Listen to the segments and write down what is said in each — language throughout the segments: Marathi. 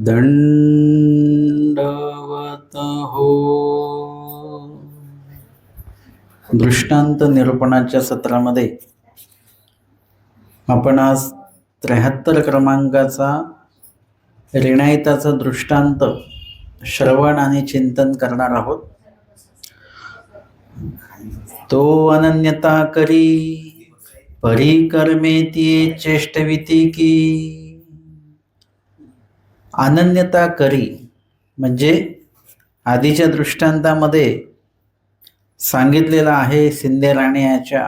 दंडवत हो. दृष्टांत निरूपणाच्या सत्रामध्ये आपण आज 73 क्रमांकाचा ऋणायताचा दृष्टांत श्रवण आणि चिंतन करणार आहोत. तो अनन्यता करी परिकर्मे ती चेष्टविती की. अनन्यता करी म्हणजे आधीच्या दृष्टांतामध्ये सांगितलेलं आहे शिंदे राणेच्या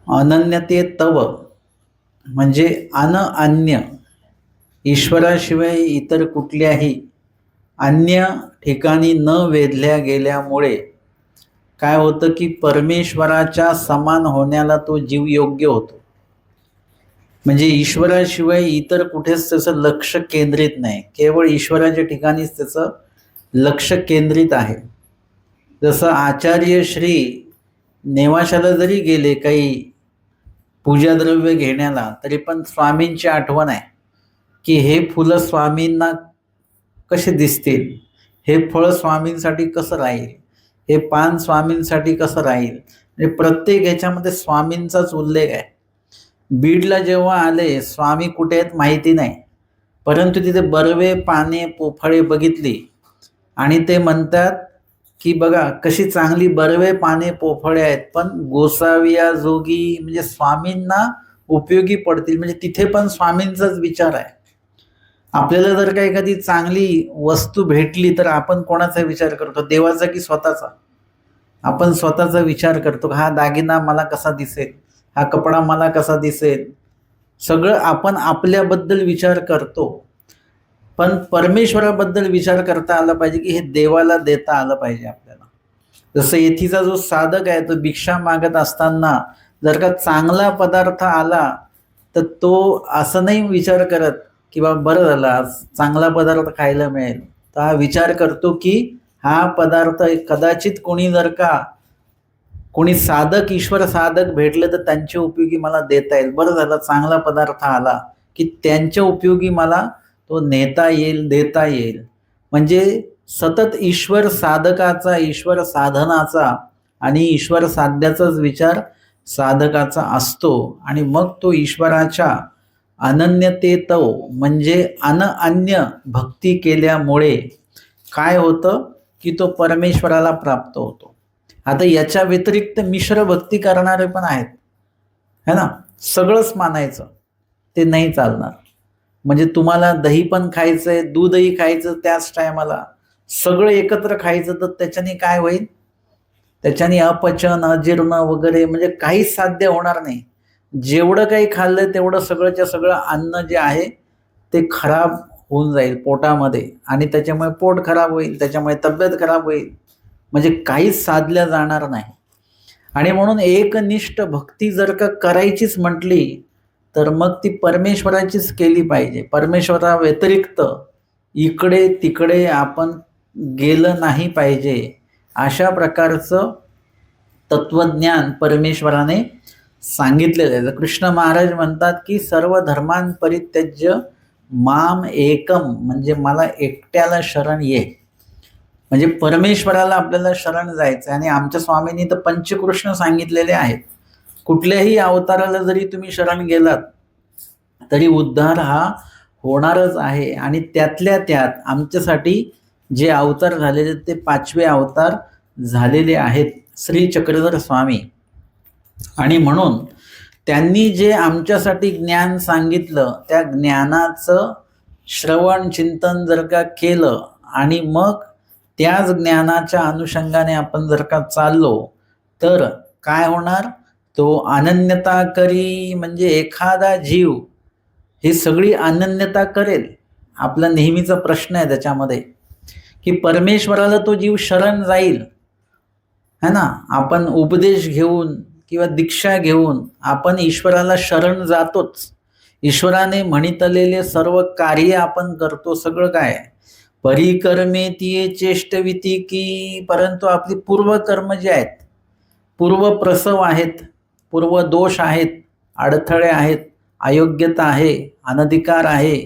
अनन्यते तव म्हणजे अन्य ईश्वराशिवाय इतर कुठल्याही अन्य ठिकाणी न वेधल्या गेल्यामुळे काय होतं की परमेश्वराच्या समान होण्याला तो जीव योग्य होतो. म्हणजे ईश्वराशिवाय इतर कुठेच त्याचं लक्ष केंद्रित नाही, केवळ ईश्वराच्या ठिकाणीच त्याचं लक्ष केंद्रित आहे. जसं आचार्य श्री नेवाशाला जरी गेले काही पूजाद्रव्य घेण्याला तरी पण स्वामींची आठवण आहे की हे फुलं स्वामींना कसे दिसतील, हे फळ स्वामींसाठी कसं राहील, हे पान स्वामींसाठी कसं राहील. म्हणजे प्रत्येक ह्याच्यामध्ये स्वामींचाच उल्लेख आहे. बीडला जेव्हा आले स्वामी कुठे आहेत माहिती नाही, परंतु तिथे बर्वे पाने पोफळे बघितली आणि ते म्हणतात की बघा कशी चांगली बर्वे पाने पोफळे आहेत, पण गोसाविया जोगी म्हणजे स्वामींना उपयोगी पडतील. म्हणजे तिथे पण स्वामींचाच विचार आहे. आपल्याला जर का एखादी चांगली वस्तू भेटली तर आपण कोणाचा विचार करतो, देवाचा की स्वतःचा? आपण स्वतःचा विचार करतो. हा दागिना मला कसा दिसेल, हा कपडा मला कसा दिसेल, सगळं आपण आपल्याबद्दल विचार करतो. पण परमेश्वराबद्दल विचार करता आला पाहिजे की हे देवाला देता आलं पाहिजे आपल्याला. जसं येथीचा जो साधक आहे तो भिक्षा मागत असताना जर का चांगला पदार्थ आला तर तो असं नाही विचार करत की बाबा बरं झालं आज चांगला पदार्थ खायला मिळेल. तर हा विचार करतो की हा पदार्थ कदाचित कोणी साधक ईश्वर साधक भेटले तर त्यांच्या उपयोगी मला देता येईल. बरं झालं चांगला पदार्थ आला की त्यांच्या उपयोगी मला तो नेता येईल, देता येईल. म्हणजे सतत ईश्वर साधकाचा, ईश्वर साधनाचा आणि ईश्वर साध्याचाच विचार साधकाचा असतो. आणि मग तो ईश्वराच्या अनन्यतेतव म्हणजे अन्य भक्ती केल्यामुळे काय होतं की तो परमेश्वराला प्राप्त होतो. आता याच्या व्यतिरिक्त मिश्र भक्ती करणारे पण आहेत, है ना. सगळंच मानायचं ते नाही चालणार. म्हणजे तुम्हाला दही पण खायचंय, दूधही खायचं त्याच टायमाला, सगळं एकत्र खायचं, तर त्याच्याने काय होईल, त्याच्याने अपचन अजीर्ण वगैरे म्हणजे काहीच साध्य होणार नाही. जेवढं काही खाल्लं तेवढं सगळंच्या सगळं अन्न जे आहे ते खराब होऊन जाईल पोटामध्ये आणि त्याच्यामुळे पोट खराब होईल, त्याच्यामुळे तब्येत खराब होईल. म्हणजे काहीच साधल्या जाणार नाही. आणि म्हणून एकनिष्ठ भक्ती जर का करायचीच म्हटली तर मग ती परमेश्वराचीच केली पाहिजे. परमेश्वरा व्यतिरिक्त इकडे तिकडे आपण गेलं नाही पाहिजे. अशा प्रकारचं तत्वज्ञान परमेश्वराने सांगितलेलं आहे. कृष्ण महाराज म्हणतात की सर्व धर्मान परित्यज्य माम एकम म्हणजे मला एकट्याला शरण ये. म्हणजे परमेश्वराला आपल्याला शरण जायचं. आणि आमच्या स्वामींनी तर पंचकृष्ण सांगितलेले आहेत. कुठल्याही अवताराला जरी तुम्ही शरण गेलात तरी उद्धार हा होणारच आहे. आणि त्यातल्या त्यात आमच्यासाठी जे अवतार झालेले ते 5वे अवतार झालेले आहेत श्री चक्रधर स्वामी. आणि म्हणून त्यांनी जे आमच्यासाठी ज्ञान सांगितलं त्या ज्ञानाचं श्रवण चिंतन जर का केलं आणि मग त्याच ज्ञानाच्या अनुषंगाने आपण जर का चाललो तर काय होणार, तो अनन्यता करी म्हणजे एखादा जीव ही सगळी अनन्यता करेल. आपला नेहमीचा प्रश्न आहे त्याच्यामध्ये की परमेश्वराला तो जीव शरण जाईल, है ना. आपण उपदेश घेऊन किंवा दीक्षा घेऊन आपण ईश्वराला शरण जातोच. ईश्वराने म्हणितलेले सर्व कार्य आपण करतो. सगळं काय परिकर्मे ती चेष्टविती की. परंतु आपली पूर्वकर्म जे आहेत, पूर्वप्रसव आहेत, पूर्वदोष आहेत, अडथळे आहेत, अयोग्यता आहे, अनधिकार आहे,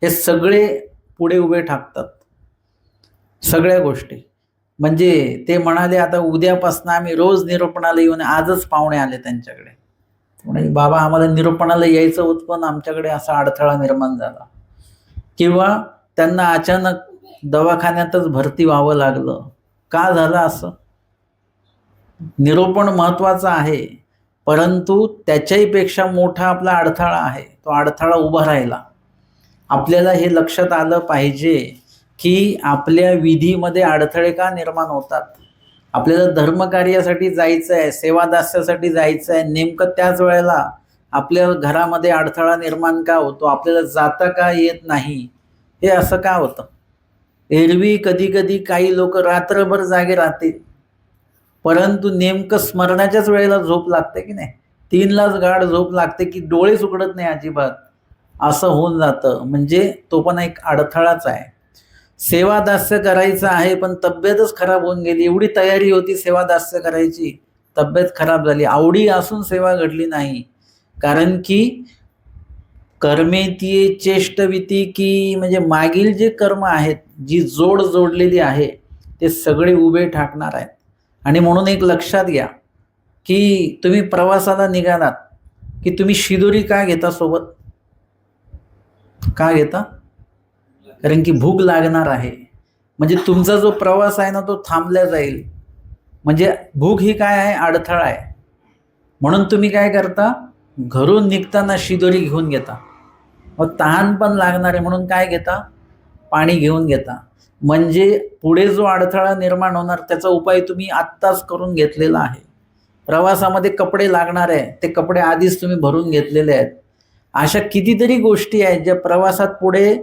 हे सगळे पुढे उभे ठाकतात, सगळ्या गोष्टी. म्हणजे ते म्हणाले आता उद्यापासून आम्ही रोज निरूपणाला येऊन, आजच पाहुणे आले त्यांच्याकडे, म्हणे बाबा आम्हाला निरूपणाला यायचं होतं पण आमच्याकडे असा अडथळा निर्माण झाला. किंवा त्यांना अचानक दवाखान्यातच भरती व्हावं लागलं. का झालं असं? निरूपण महत्वाचं आहे, परंतु त्याच्याही पेक्षा मोठा आपला अडथळा आहे. तो अडथळा उभा राहिला. आपल्याला हे लक्षात आलं पाहिजे की आपल्या विधीमध्ये अडथळे का निर्माण होतात. आपल्याला धर्मकार्यासाठी जायचं आहे, सेवादास्यासाठी जायचं आहे, नेमकं त्याच वेळेला आपल्या घरामध्ये अडथळा निर्माण का होतो, आपल्याला जाता का येत नाही, हे असं का होतं. एरवी कधी कधी काही लोक रात्रभर जागे राहतील, परंतु नेमकं स्मरणाच्याच वेळेला झोप लागते की नाही, 3लाच गाढ झोप लागते की डोळेच उघडत नाही अजिबात, असं होऊन जातं. म्हणजे तो पण एक अडथळाच आहे. सेवादास्य करायचं आहे पण तब्येतच खराब होऊन गेली. एवढी तयारी होती सेवादास्य करायची, तब्येत खराब झाली, आवडी असून सेवा घडली नाही. कारण की कर्मेती चेष्टविती की म्हणजे मागील जे कर्म आहेत, जी जोड जोडलेली आहे, ते सगळे उभे ठाकणार आहेत. आणि म्हणून एक लक्षात घ्या की तुम्ही प्रवासाला निघालात की तुम्ही शिदोरी का घेता सोबत? का घेता? कारण की भूक लागणार आहे. म्हणजे तुमचा जो प्रवास आहे ना तो थांबला जाईल. म्हणजे भूक ही काय आहे? अडथळा आहे. म्हणून तुम्ही काय करता? घरून निघताना शिदोरी घेऊन घेता. मग तहान पण लागणार आहे म्हणून काय घेता? पाणी घेऊन घेता. म्हणजे पुढे जो अडथळा निर्माण होणार त्याचा उपाय तुम्ही आत्ताच करून घेतलेला आहे. प्रवासामध्ये कपडे लागणार आहे, ते कपडे आधीच तुम्ही भरून घेतलेले आहेत. अशा कितीतरी गोष्टी आहेत ज्या प्रवासात पुढे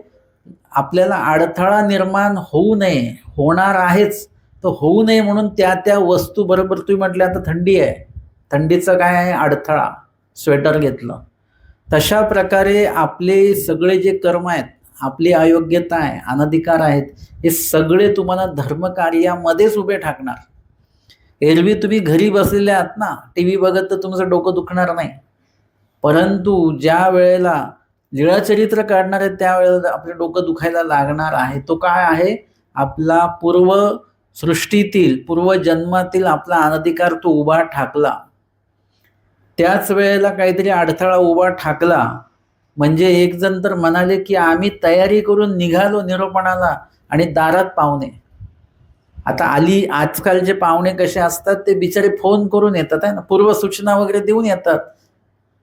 आपल्याला अडथळा निर्माण होऊ नये, होणार आहेच, तर होऊ नये म्हणून त्या त्या वस्तू बरोबर. तुम्ही म्हटले आता थंडी आहे, थंडीचं काय आहे? अडथळा, स्वेटर घेतलं. तशा प्रकारे आपले सगळे जे कर्म आहेत, आपली अयोग्यता आहे, अनधिकार आहेत, हे सगळे तुम्हाला धर्मकार्यामध्येच उभे ठाकणार. एरवी तुम्ही घरी बसलेले आहात ना, टीव्ही बघत, तर तुमचं डोकं दुखणार नाही. परंतु ज्या वेळेला लीळाचरित्र काढणार आहे त्यावेळेला आपलं डोकं दुखायला लागणार आहे. तो काय आहे? आपला पूर्व सृष्टीतील, पूर्वजन्मातील आपला अनधिकार तो उभा ठाकला. त्याच वेळेला काहीतरी अडथळा उभा ठाकला. म्हणजे एक जण तर म्हणाले की आम्ही तयारी करून निघालो निरोपणाला आणि दारात पाहुणे. आता आली, आजकालचे पाहुणे कसे असतात, ते बिचारे फोन करून येतात आहे ना, पूर्व सूचना वगैरे देऊन येतात.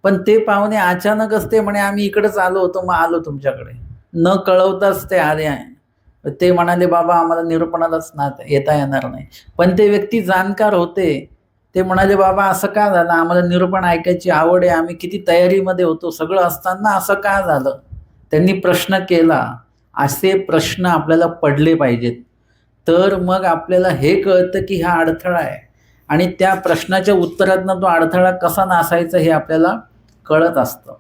पण ते पाहुणे अचानकच ते म्हणे आम्ही इकडेच आलो होतो, मग आलो तुमच्याकडे, न कळवताच ते आले आहे. ते म्हणाले बाबा आम्हाला निरूपणालाच येता येणार नाही. पण ते व्यक्ती जाणकार होते. ते म्हणाले बाबा असं का झालं, आम्हाला निरूपण ऐकायची आवड आहे, आम्ही किती तयारीमध्ये होतो, सगळं असताना असं का झालं. त्यांनी प्रश्न केला. असे प्रश्न आपल्याला पडले पाहिजेत, तर मग आपल्याला हे कळतं की हा अडथळा आहे आणि त्या प्रश्नाच्या उत्तरातनं तो अडथळा कसा नासायचा हे आपल्याला कळत असतं.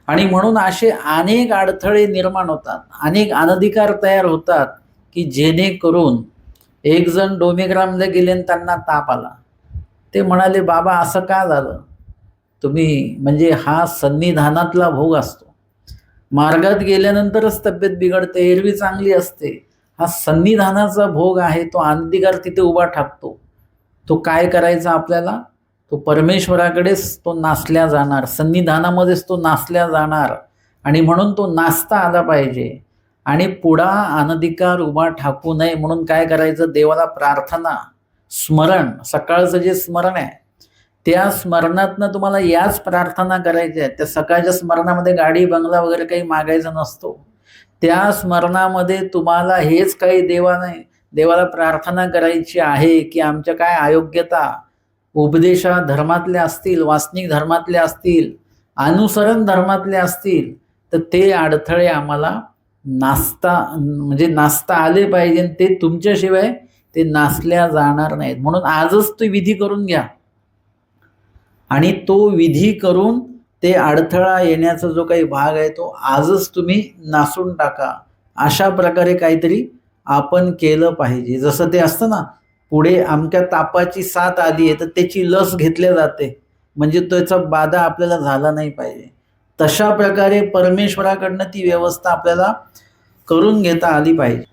आणि म्हणून असे अनेक अडथळे निर्माण होतात, अनेक अनधिकार तयार होतात की जेणेकरून एक जण डोमेग्रामला गेले आणि त्यांना ताप आला. ते म्हणाले बाबा असं का झालं. तुम्ही म्हणजे हा सन्निधानातला भोग असतो. मार्गात गेल्यानंतरच तब्येत बिघडते, एरवी चांगली असते. हा सन्निधानाचा भोग आहे, तो अनधिकार तिथे उभा ठाकतो. तो काय करायचा आपल्याला? तो परमेश्वराकडेच तो नाचल्या जाणार, सन्निधानामध्येच तो नाचल्या जाणार. आणि म्हणून तो नाचता आला पाहिजे. आणि पुढा अनधिकार उभा ठाकू नये म्हणून काय करायचं? देवाला प्रार्थना, स्मरण, सकाळचं जे स्मरण आहे त्या स्मरणातनं तुम्हाला याच प्रार्थना करायच्या आहेत. त्या सकाळच्या स्मरणामध्ये गाडी बंगला वगैरे काही मागायचं नसतो. त्या स्मरणामध्ये तुम्हाला हेच काही देवाला प्रार्थना करायची आहे की आमच्या काय अयोग्यता, उपदेशा धर्मातले असतील, वासनिक धर्मातले असतील, अनुसरण धर्मातले असतील, तर ते अडथळे आम्हाला नाचता आले पाहिजे. ते तुमच्याशिवाय ते नाचल्या जाणार नाहीत. म्हणून आजच तो विधी करून घ्या आणि तो विधी करून ते अडथळा येण्याचा जो काही भाग आहे तो आजच तुम्ही नासून टाका. अशा प्रकारे काहीतरी आपण केलं पाहिजे. जसं ते असतं ना, पुढे अमक्या तापाची साथ आली आहे तर त्याची लस घेतली जाते, म्हणजे त्याचा बाधा आपल्याला झाला नाही पाहिजे. तशा प्रकारे परमेश्वराकडनं ती व्यवस्था आपल्याला करून घेता आली पाहिजे.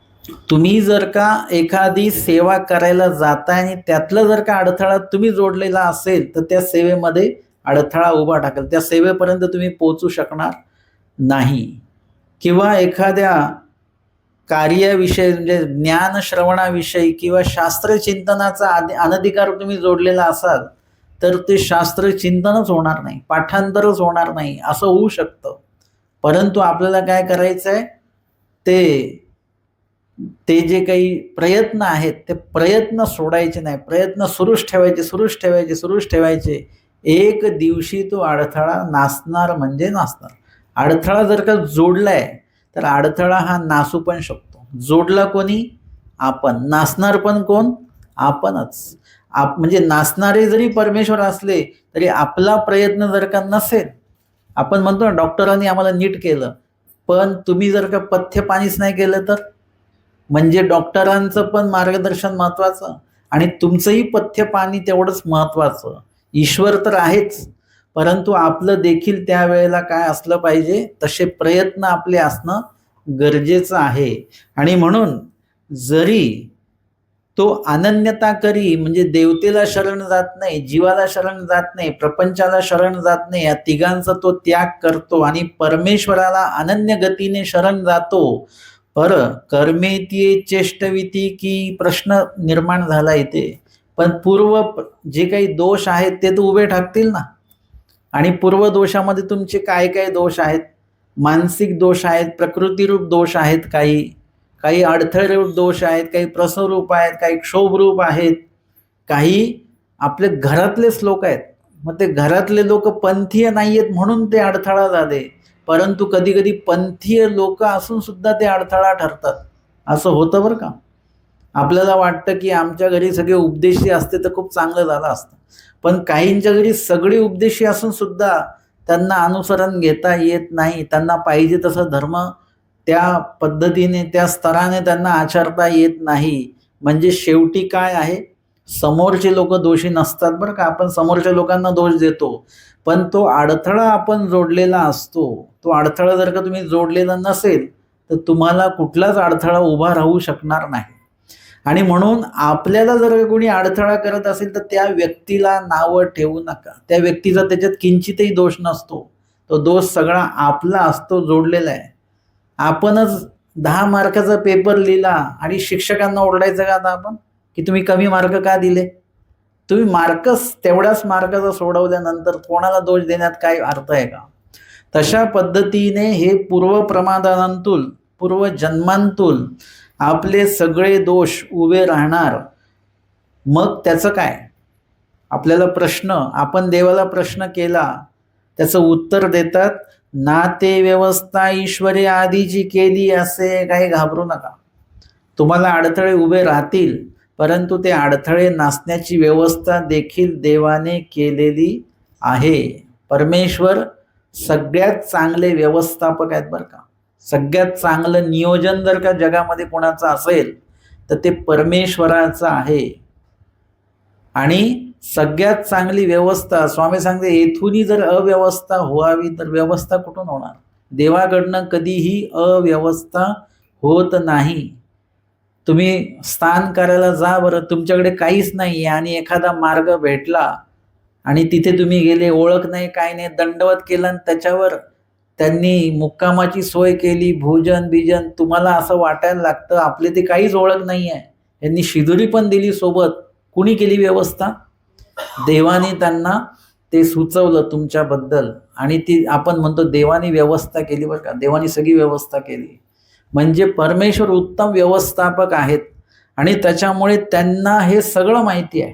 तुम्ही जर का एखादी सेवा करायला जाताय आणि त्यातलं जर का अडथळा तुम्ही जोडलेला असेल तर त्या सेवेमध्ये अडथळा उभा टाकेल, त्या सेवेपर्यंत तुम्ही पोहोचू शकणार नाही. किंवा एखाद्या कार्याविषयी म्हणजे ज्ञान श्रवणाविषयी किंवा शास्त्र चिंतनाचा अनधिकार तुम्ही जोडलेला असाल तर ते शास्त्र चिंतनच होणार नाही, पाठांतरच होणार नाही, असं होऊ शकतं. परंतु आपल्याला काय करायचं आहे, ते जे काही प्रयत्न आहेत ते प्रयत्न सोडायचे नाही, प्रयत्न सुरूच ठेवायचे. एक दिवशी तो अडथळा नासणार म्हणजे नासणार. अडथळा जर का जोडलाय तर अडथळा हा नासू पण शकतो. जोडला कोणी? आपण. नासणार पण कोण? आपणच. म्हणजे नासणारे जरी परमेश्वर असले तरी आपला प्रयत्न जर का नसेल, आपण म्हणतो ना डॉक्टरांनी आम्हाला नीट केलं, पण तुम्ही जर का पथ्य पाणीच नाही केलं तर, म्हणजे डॉक्टरांचं पण मार्गदर्शन महत्वाचं आणि तुमचंही पथ्य पाणी तेवढंच महत्वाचं. ईश्वर तर आहेच, परंतु आपलं देखील त्यावेळेला काय असलं पाहिजे, तसे प्रयत्न आपले असणं गरजेचं आहे. आणि म्हणून जरी तो अनन्यता करी म्हणजे देवतेला शरण जात नाही, जीवाला शरण जात नाही, प्रपंचाला शरण जात नाही, या तिघांचा तो त्याग करतो आणि परमेश्वराला अनन्य गतीने शरण जातो. पर कर्मेती चेष्टविती की प्रश्न निर्माण झाला इथे. पण पूर्व जे काही दोष आहेत ते तर उभे ठाकतील ना. आणि पूर्व दोषामध्ये तुमचे काय काय दोष आहेत? मानसिक दोष आहेत, प्रकृतीरूप दोष आहेत, काही अडथळेरूप दोष आहेत, काही प्रसवरूप आहेत, काही क्षोभरूप आहेत, काही आपले घरातलेच लोक आहेत. मग ते घरातले लोक पंथीय नाही आहेत म्हणून ते अडथळा झाले, परंतु कधी कधी पंथीय लोक असून सुद्धा ते अडथळा ठरतात. असं होतं बरं का. आपल्याला वाटतं की आमच्या घरी सगळे उपदेशी असते तर खूप चांगलं झालं असतं, पण काहींच्या घरी सगळे उपदेशी असून सुद्धा त्यांना अनुसरण घेता येत नाही, त्यांना पाहिजे तसं धर्म त्या पद्धतीने त्या स्तराने त्यांना आचरता येत नाही. म्हणजे शेवटी काय आहे, समोरचे लोक दोषी नसतात बरं का. आपण समोरच्या लोकांना दोष देतो, पण तो अडथळा आपण जोडलेला असतो. तो अडथळा जर का तुम्ही जोडलेला नसेल तर तुम्हाला कुठलाच अडथळा उभा राहू शकणार नाही. आणि म्हणून आपल्याला जर कोणी अडथळा करत असेल तर त्या व्यक्तीला नावं ठेवू नका. त्या व्यक्तीचा त्याच्यात किंचितही दोष नसतो, तो दोष सगळा आपला असतो, जोडलेला आहे. आपणच 10 मार्काचा पेपर लिहिला आणि शिक्षकांना ओरडायचं का आता आपण की तुम्ही कमी मार्क का दिले? तुम्ही मार्कच तेवढ्याच मार्काचा सोडवल्यानंतर कोणाला दोष देण्यात काय अर्थ आहे का? तशा पद्धतीने हे पूर्वप्रमादांतून पूर्वजन्मांतून आपले सगळे दोष उभे राहणार. मग त्याचं काय? आपल्याला प्रश्न, आपण देवाला प्रश्न केला, त्याचं उत्तर देतात, नाते व्यवस्था ईश्वरे आधीची केली असे काही घाबरू नका. तुम्हाला अडथळे उभे राहतील, परंतु ते अडथळे नासण्याची व्यवस्था देखील देवाने केलेली आहे. परमेश्वर सगळ्यात चांगले व्यवस्थापक आहेत बरं का. सगळ्यात चांगलं नियोजन जर का जगामध्ये कोणाचं असेल तर ते परमेश्वराचं आहे. आणि सगळ्यात चांगली व्यवस्था स्वामी सांगते, येथूनही जर अव्यवस्था व्हावी तर व्यवस्था कुठून होणार? देवाकडनं कधीही अव्यवस्था होत नाही. तुम्ही स्नान करायला जा बरं, तुमच्याकडे काहीच नाही आणि एखादा मार्ग भेटला आणि तिथे तुम्ही गेले, ओळख नाही काय नाही, दंडवत केलं आणि त्याच्यावर त्यांनी मुक्कामाची सोय केली, भोजन बिजन, तुम्हाला असं वाटायला लागतं आपले ते काहीच ओळख नाही आहे. यांनी शिदुरी पण दिली सोबत. कुणी केली व्यवस्था? देवाने त्यांना ते सुचवलं तुमच्याबद्दल आणि ती आपण म्हणतो देवाने व्यवस्था केली बरं का. देवाने सगळी व्यवस्था केली. म्हणजे परमेश्वर उत्तम व्यवस्थापक आहेत आणि त्याच्यामुळे त्यांना हे सगळं माहिती आहे.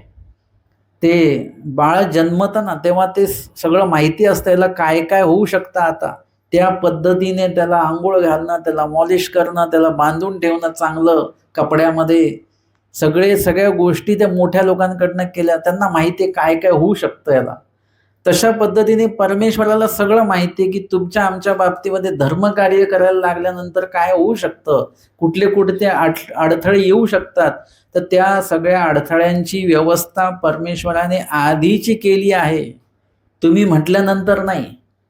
ते बाळ जन्मतं ना तेव्हा ते सगळं माहिती असतं, याला काय काय होऊ शकतं. आता त्या पद्धतीने त्याला आंघोळ घालणं, त्याला मॉलिश करणं, त्याला बांधून ठेवणं चांगलं कपड्यामध्ये, सगळ्या गोष्टी त्या मोठ्या लोकांकडनं केल्या. त्यांना माहिती आहे काय काय होऊ शकतं याला. तशा पद्धतीने परमेश्वराला सगळं माहिती आहे की तुमच्या आमच्या बाबतीमध्ये धर्मकार्य करायला लागल्यानंतर काय होऊ शकतं, कुठले कुठे अडथळे येऊ शकतात. तर त्या सगळ्या अडथळ्यांची व्यवस्था परमेश्वराने आधीची केली आहे. तुम्ही म्हटल्यानंतर नाही,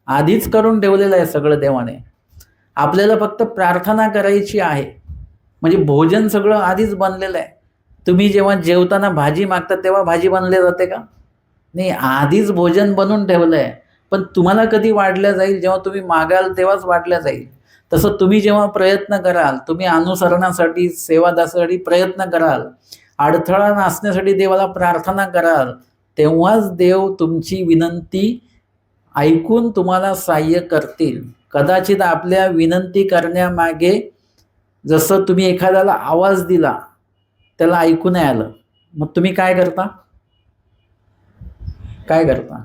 आधीच करून ठेवलेलं आहे सगळं देवाने. आपल्याला फक्त प्रार्थना करायची आहे. म्हणजे भोजन सगळं आधीच बनलेलं आहे. तुम्ही जेव्हा जेवताना भाजी मागता तेव्हा भाजी बनली जाते का? नाही, आधीच भोजन बनवून ठेवलं आहे. पण तुम्हाला कधी वाढल्या जाईल? जेव्हा तुम्ही मागाल तेव्हाच वाढल्या जाईल. तसं तुम्ही जेव्हा प्रयत्न कराल, तुम्ही अनुसरणासाठी, सेवादासाठी प्रयत्न कराल, अडथळा नसण्यासाठी देवाला प्रार्थना कराल, तेव्हाच देव तुमची विनंती ऐकून तुम्हाला सहाय्य करतील. कदाचित आपल्या विनंती करण्यामागे जसं तुम्ही एखाद्याला आवाज दिला, त्याला ऐकू नाही आलं, मग तुम्ही काय करता? काय करता?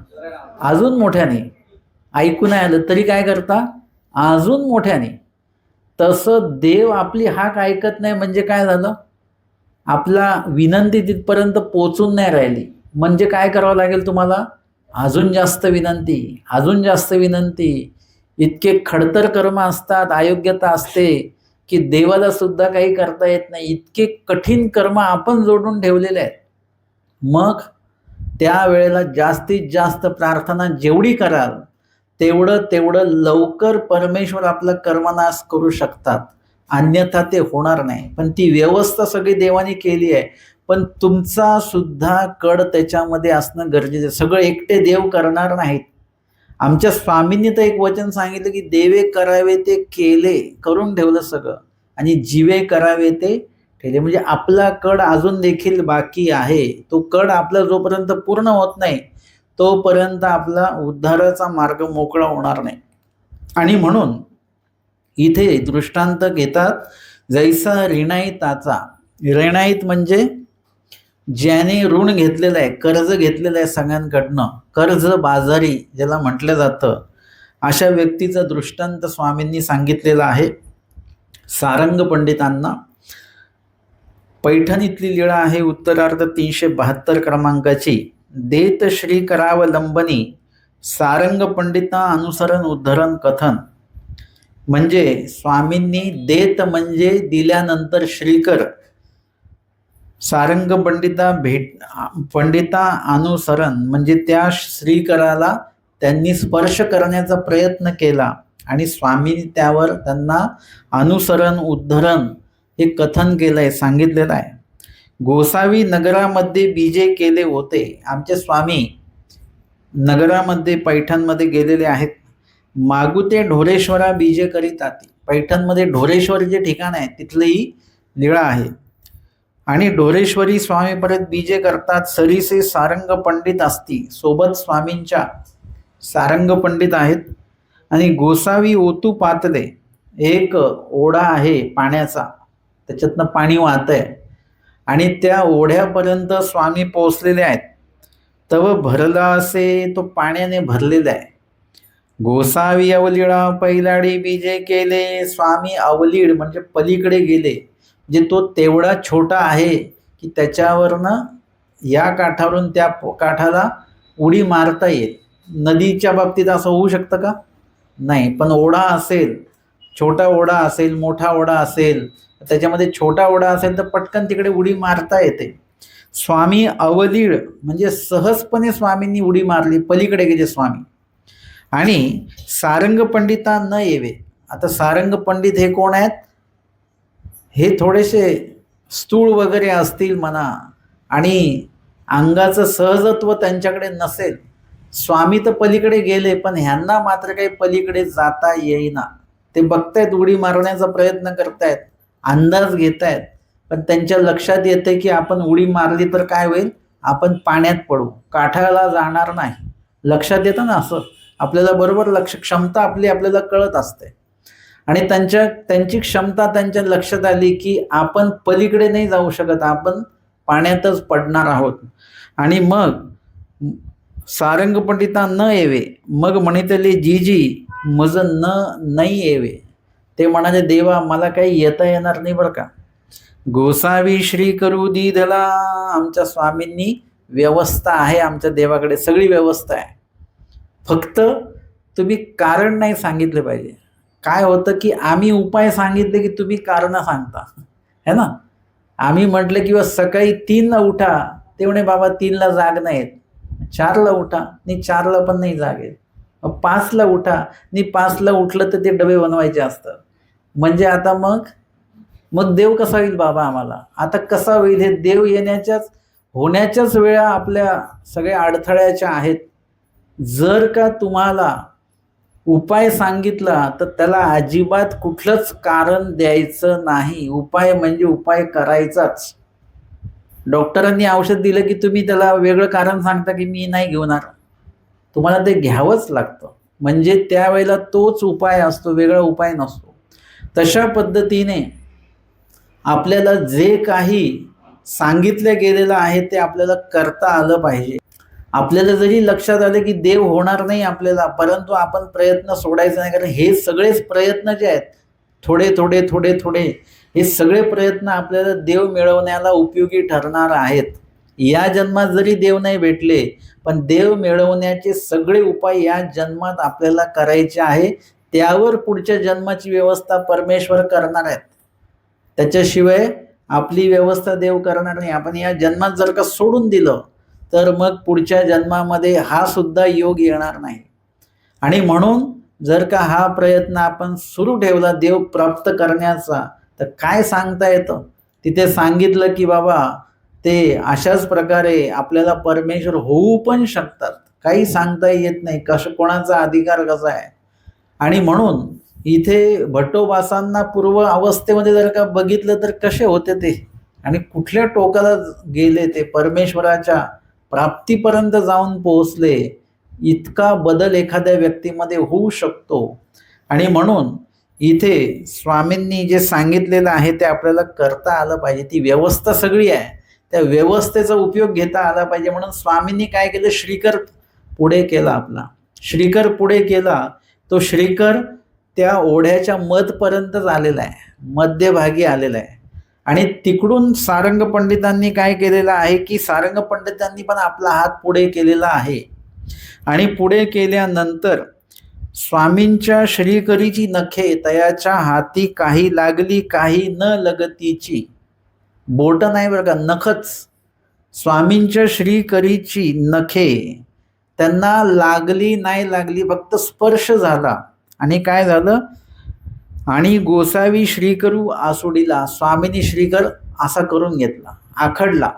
अजून मोठ्याने. ऐकू नाही आलं तरी काय करता? अजून मोठ्याने. तसं देव आपली हाक ऐकत नाही म्हणजे काय झालं? आपला विनंती तिथपर्यंत पोचून नाही राहिली. म्हणजे काय करावं लागेल तुम्हाला? अजून जास्त विनंती, अजून जास्त विनंती. इतके खडतर कर्म असतात, अयोग्यता असते की देवाला सुद्धा काही करता येत नाही. इतके कठीण कर्म आपण जोडून ठेवलेले आहेत. मग त्यावेळेला जास्तीत जास्त प्रार्थना जेवढी कराल तेवढं लवकर परमेश्वर आपला कर्मनाश करू शकतात. अन्यथा ते होणार नाही. पण ती व्यवस्था सगळी देवाने केली आहे. पण तुमचा सुद्धा कड त्याच्यामध्ये असणं गरजेचं आहे. सगळं एकटे देव करणार नाहीत. आमच्या स्वामींनी तर एक वचन सांगितलं की देवे करावे ते केले, करून ठेवलं सगळं, आणि जीवे करावे ते ठेवले. म्हणजे आपला कड अजून देखील बाकी आहे. तो कड आपला जोपर्यंत पूर्ण होत नाही तोपर्यंत आपला उद्धाराचा मार्ग मोकळा होणार नाही. आणि म्हणून इथे दृष्टांत घेतात, जैसा ऋणाईताचा. ऋणाईत म्हणजे ज्याने ऋण घेतलेलं आहे, कर्ज घेतलेलं आहे सगळ्यांकडनं, कर्ज बाजारी ज्याला म्हटलं जातं, अशा व्यक्तीचा दृष्टांत स्वामींनी सांगितलेला आहे सारंग पंडितांना. पैठणीतली लीळा आहे, उत्तरार्ध 372 क्रमांकाची. देत श्री करावलंबनी सारंग पंडिता अनुसरण उद्धरण कथन. म्हणजे स्वामींनी देत म्हणजे दिल्यानंतर श्रीकर, सारंग पंडिता अनुसरण म्हणजे त्या श्रीकराला त्यांनी स्पर्श करण्याचा प्रयत्न केला आणि स्वामींनी त्यावर त्यांना अनुसरण उद्धरण हे कथन केलंय, सांगितलेलं आहे. गोसावी नगरामध्ये बीजे केले होते. आमचे स्वामी नगरामध्ये पैठणमध्ये गेलेले आहेत. मागुते ढोरेश्वरा बीजे करीताती. पैठणमध्ये ढोरेश्वर जे ठिकाण आहे तिथलीही लीळा आहे. आणि ढोरेश्वरी स्वामी परत बीजे करतात. सरीसे सारंग पंडित असती. सोबत स्वामींच्या सारंग पंडित आहेत. आणि गोसावी ओतू पातले, एक ओढा आहे पाण्याचा, त्याच्यातनं पाणी वाहत आहे आणि त्या ओढ्यापर्यंत स्वामी पोहोचलेले आहेत. तव भरला असे, तो पाण्याने भरलेला आहे. गोसावी अवलीळा पैलाडी बीजे केले. स्वामी अवलीड म्हणजे पलीकडे गेले, म्हणजे तो तेवढा छोटा आहे की त्याच्यावरनं या काठावरून त्या काठाला उडी मारता येईल. नदीच्या बाबतीत असं होऊ शकतं का? नाही. पण ओढा असेल, छोटा ओढा असेल, मोठा ओढा असेल, त्याच्यामध्ये छोटा ओढा असेल तर पटकन तिकडे उडी मारता येते. स्वामी अवलीळ म्हणजे सहजपणे स्वामींनी उडी मारली, पलीकडे गेले स्वामी. आणि सारंग पंडिता न येवे. आता सारंग पंडित हे कोण आहेत? हे थोडेसे स्थूळ वगैरे असतील म्हणा आणि अंगाचं सहजत्व त्यांच्याकडे नसेल. स्वामी तर पलीकडे गेले पण ह्यांना मात्र काही पलीकडे जाता येईना. ते बघतायत, उडी मारण्याचा प्रयत्न करतायत, अंदाज घेतायत, पण त्यांच्या लक्षात येते की आपण उडी मारली तर काय होईल? आपण पाण्यात पडू, काठाला जाणार नाही. लक्षात येतं ना असं? आपल्याला बरोबर क्षमता आपल्याला कळत असते. आणि त्यांची क्षमता त्यांच्या लक्षात आली की आपण पलीकडे नाही जाऊ शकत, आपण पाण्यातच पडणार आहोत. आणि मग सारंग पंडिता न येवे, मग म्हणितले जीजी मज नाही येवे. ते म्हणाले, देवा मला काही येता येणार नाही बरं का. गोसावी श्री करू दीधला. आमच्या स्वामींनी व्यवस्था आहे, आमच्या देवाकडे सगळी व्यवस्था आहे. फक्त तुम्ही कारण नाही सांगितले पाहिजे. काय होतं की आम्ही उपाय सांगितले की तुम्ही कारण सांगता, है ना. आम्ही म्हटलं किंवा सकाळी 3ला उठा, ते म्हणे बाबा 3ला जाग नाहीत. 4ला उठा, नाही 4ला पण नाही जाग येत. 5ला उठा, नाही 5ला उठलं तर ते डबे बनवायचे असतात. म्हणजे आता मग मग देव कसा होईल बाबा आम्हाला? आता कसा होईल? हे देव येण्याच्याच होण्याच्याच वेळा आपल्या सगळ्या अडथळ्याच्या आहेत. जर का तुम्हाला उपाय सांगितला तर त्याला अजिबात कुठलंच कारण द्यायचं नाही. उपाय म्हणजे उपाय करायचाच. डॉक्टरांनी औषध दिलं की तुम्ही त्याला वेगळं कारण सांगता की मी नाही घेणार. तुम्हाला ते घ्यावंच लागतं. म्हणजे त्यावेळेला तोच उपाय असतो, वेगळा उपाय नसतो. तशा पद्धतीने आपल्याला जे काही सांगितलं गेलेलं आहे ते आपल्याला करता आलं पाहिजे. आपल्याला जरी लक्षात आलं की देव होणार नाही आपल्याला, परंतु आपण प्रयत्न सोडायचा नाही. कारण हे सगळेच प्रयत्न जे आहेत, थोडे थोडे थोडे थोडे, हे सगळे प्रयत्न आपल्याला देव मिळवण्याला उपयोगी ठरणार आहेत. या जन्मात जरी देव नाही भेटले, पण देव मिळवण्याचे सगळे उपाय या जन्मात आपल्याला करायचे आहे. त्यावर पुढच्या जन्माची व्यवस्था परमेश्वर करणार आहेत. त्याच्याशिवाय आपली व्यवस्था देव करणार नाही. आपण या जन्मात जर का सोडून दिलं तर मग पुढच्या जन्मामध्ये हा सुद्धा योग येणार नाही. आणि म्हणून जर का हा प्रयत्न आपण सुरू ठेवला देव प्राप्त करण्याचा, तर काय सांगता येतं? तिथे सांगितलं की बाबा ते अशाच प्रकारे आपल्याला परमेश्वर होऊ पण शकतात. काही सांगता येत नाही कोणाचा अधिकार कसा आहे. आणि म्हणून इथे भट्टोबासांना पूर्व अवस्थेमध्ये जर का बघितलं तर कसे होते ते आणि कुठल्या टोकाला गेले, ते परमेश्वराच्या प्राप्तीपर्यंत जाऊन पोहोचले. इतका बदल एखाद्या व्यक्तीमध्ये होऊ शकतो. आणि म्हणून इथे स्वामींनी जे सांगितलेलं आहे ते आपल्याला करता आलं पाहिजे. ती व्यवस्था सगळी आहे, त्या व्यवस्थेचा उपयोग घेता आला पाहिजे. म्हणून स्वामींनी काय केलं? श्रीकर पुढे केला. आपला श्रीकर पुढे केला. तो श्रीकर त्या ओढ्याच्या मधपर्यंतच आलेला आहे, मध्यभागी आलेला आहे. आणि तिकडून सारंग पंडितांनी काय केलेलं आहे की सारंग पंडितांनी पण आपला हात पुढे केलेला आहे. आणि पुढे केल्यानंतर स्वामींच्या श्रीकरीची नखे तयाच्या हाती काही लागली काही न लगतीची. बोट नाही बरं का, नखच. स्वामींच्या श्रीकरीची नखे त्यांना लागली नाही लागली, फक्त स्पर्श झाला. आणि काय झालं? आणि गोसावी श्रीकरू आसुडीला. स्वामींनी श्रीकर असा करून घेतला, आखडला.